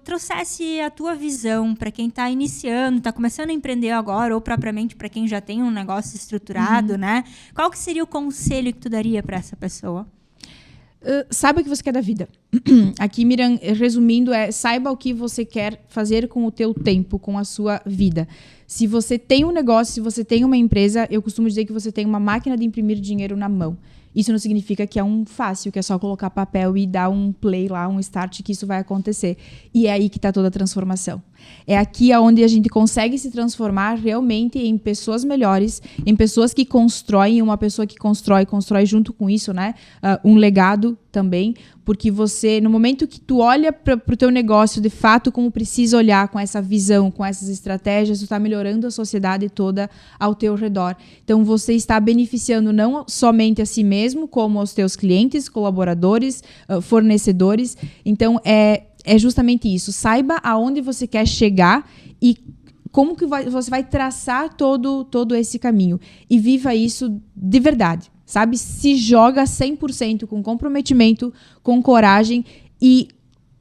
trouxesse a tua visão para quem tá iniciando, tá começando a empreender agora, ou propriamente para quem já tem um negócio estruturado, né? Qual que seria o conselho que tu daria para essa pessoa? Saiba o que você quer da vida. Aqui, Miriam, resumindo, saiba o que você quer fazer com o teu tempo, com a sua vida. Se você tem um negócio, se você tem uma empresa, eu costumo dizer que você tem uma máquina de imprimir dinheiro na mão. Isso não significa que é um fácil, que é só colocar papel e dar um play lá, um start, que isso vai acontecer. E é aí que está toda a transformação. É aqui onde a gente consegue se transformar realmente em pessoas melhores, em pessoas que constroem, uma pessoa que constrói junto com isso, né? Um legado também, porque você, no momento que tu olha para o teu negócio, de fato, como precisa olhar com essa visão, com essas estratégias, tu está melhorando a sociedade toda ao teu redor. Então, você está beneficiando não somente a si mesmo, como aos teus clientes, colaboradores, fornecedores. Então, é justamente isso. Saiba aonde você quer chegar e como que você vai traçar todo esse caminho. E viva isso de verdade, sabe? Se joga 100% com comprometimento, com coragem. E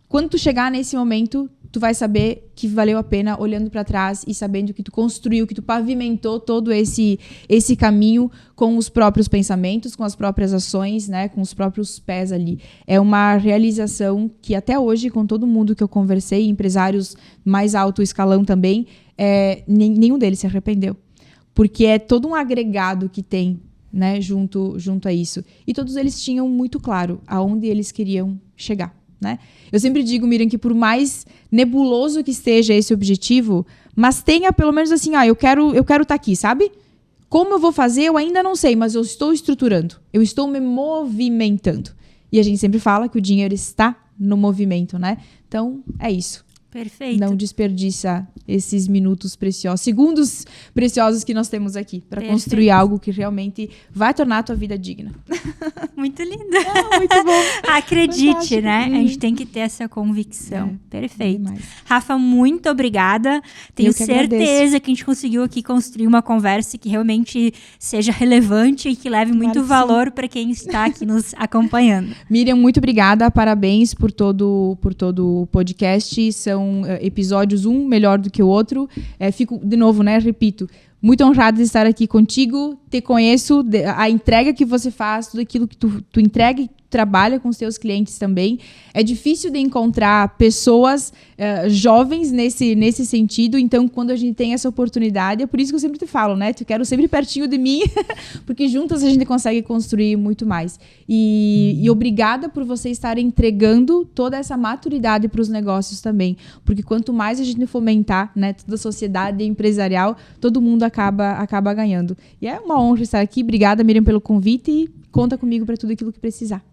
quando tu chegar nesse momento, tu vai saber que valeu a pena olhando para trás e sabendo que tu construiu, que tu pavimentou todo esse caminho com os próprios pensamentos, com as próprias ações, né, com os próprios pés ali. É uma realização que até hoje, com todo mundo que eu conversei, empresários mais alto escalão também, nenhum deles se arrependeu. Porque é todo um agregado que tem, né, junto a isso. E todos eles tinham muito claro aonde eles queriam chegar. Né? Eu sempre digo, Miriam, que por mais nebuloso que esteja esse objetivo, mas tenha pelo menos assim, eu quero estar aqui, sabe? Como eu vou fazer, eu ainda não sei, mas eu estou estruturando, eu estou me movimentando. E a gente sempre fala que o dinheiro está no movimento, né? Então, é isso. Perfeito. Não desperdiça esses minutos preciosos, segundos preciosos que nós temos aqui para construir algo que realmente vai tornar a tua vida digna. Muito lindo. Muito bom. Acredite, Fantástico. né? A gente tem que ter essa convicção. Perfeito. Demais. Rafa, muito obrigada. Tenho certeza que a gente conseguiu aqui construir uma conversa que realmente seja relevante e que leve muito valor para quem está aqui nos acompanhando. Miriam, muito obrigada. Parabéns por todo o podcast. São episódios um melhor do que o outro. Fico, de novo, né? Repito, muito honrada de estar aqui contigo. Te conheço, a entrega que você faz, tudo aquilo que tu entrega e trabalha com os teus clientes também. É difícil de encontrar pessoas jovens nesse sentido. Então, quando a gente tem essa oportunidade, é por isso que eu sempre te falo, né? Tu quero sempre pertinho de mim, porque juntas a gente consegue construir muito mais. E obrigada por você estar entregando toda essa maturidade para os negócios também. Porque quanto mais a gente fomentar, né, toda a sociedade empresarial, todo mundo acaba ganhando. E é uma honra estar aqui. Obrigada, Miriam, pelo convite e conta comigo para tudo aquilo que precisar.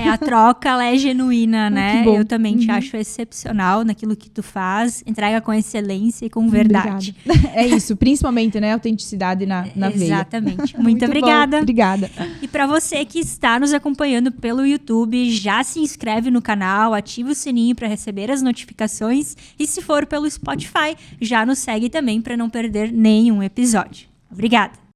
A troca, ela é genuína, né? Eu também te acho excepcional naquilo que tu faz. Entrega com excelência e com verdade. Obrigada. É isso, principalmente, né? Autenticidade na veia. Exatamente. Muito obrigada. Bom. Obrigada. E para você que está nos acompanhando pelo YouTube, já se inscreve no canal, ativa o sininho para receber as notificações. E se for pelo Spotify, já nos segue também para não perder nenhum episódio. Obrigada.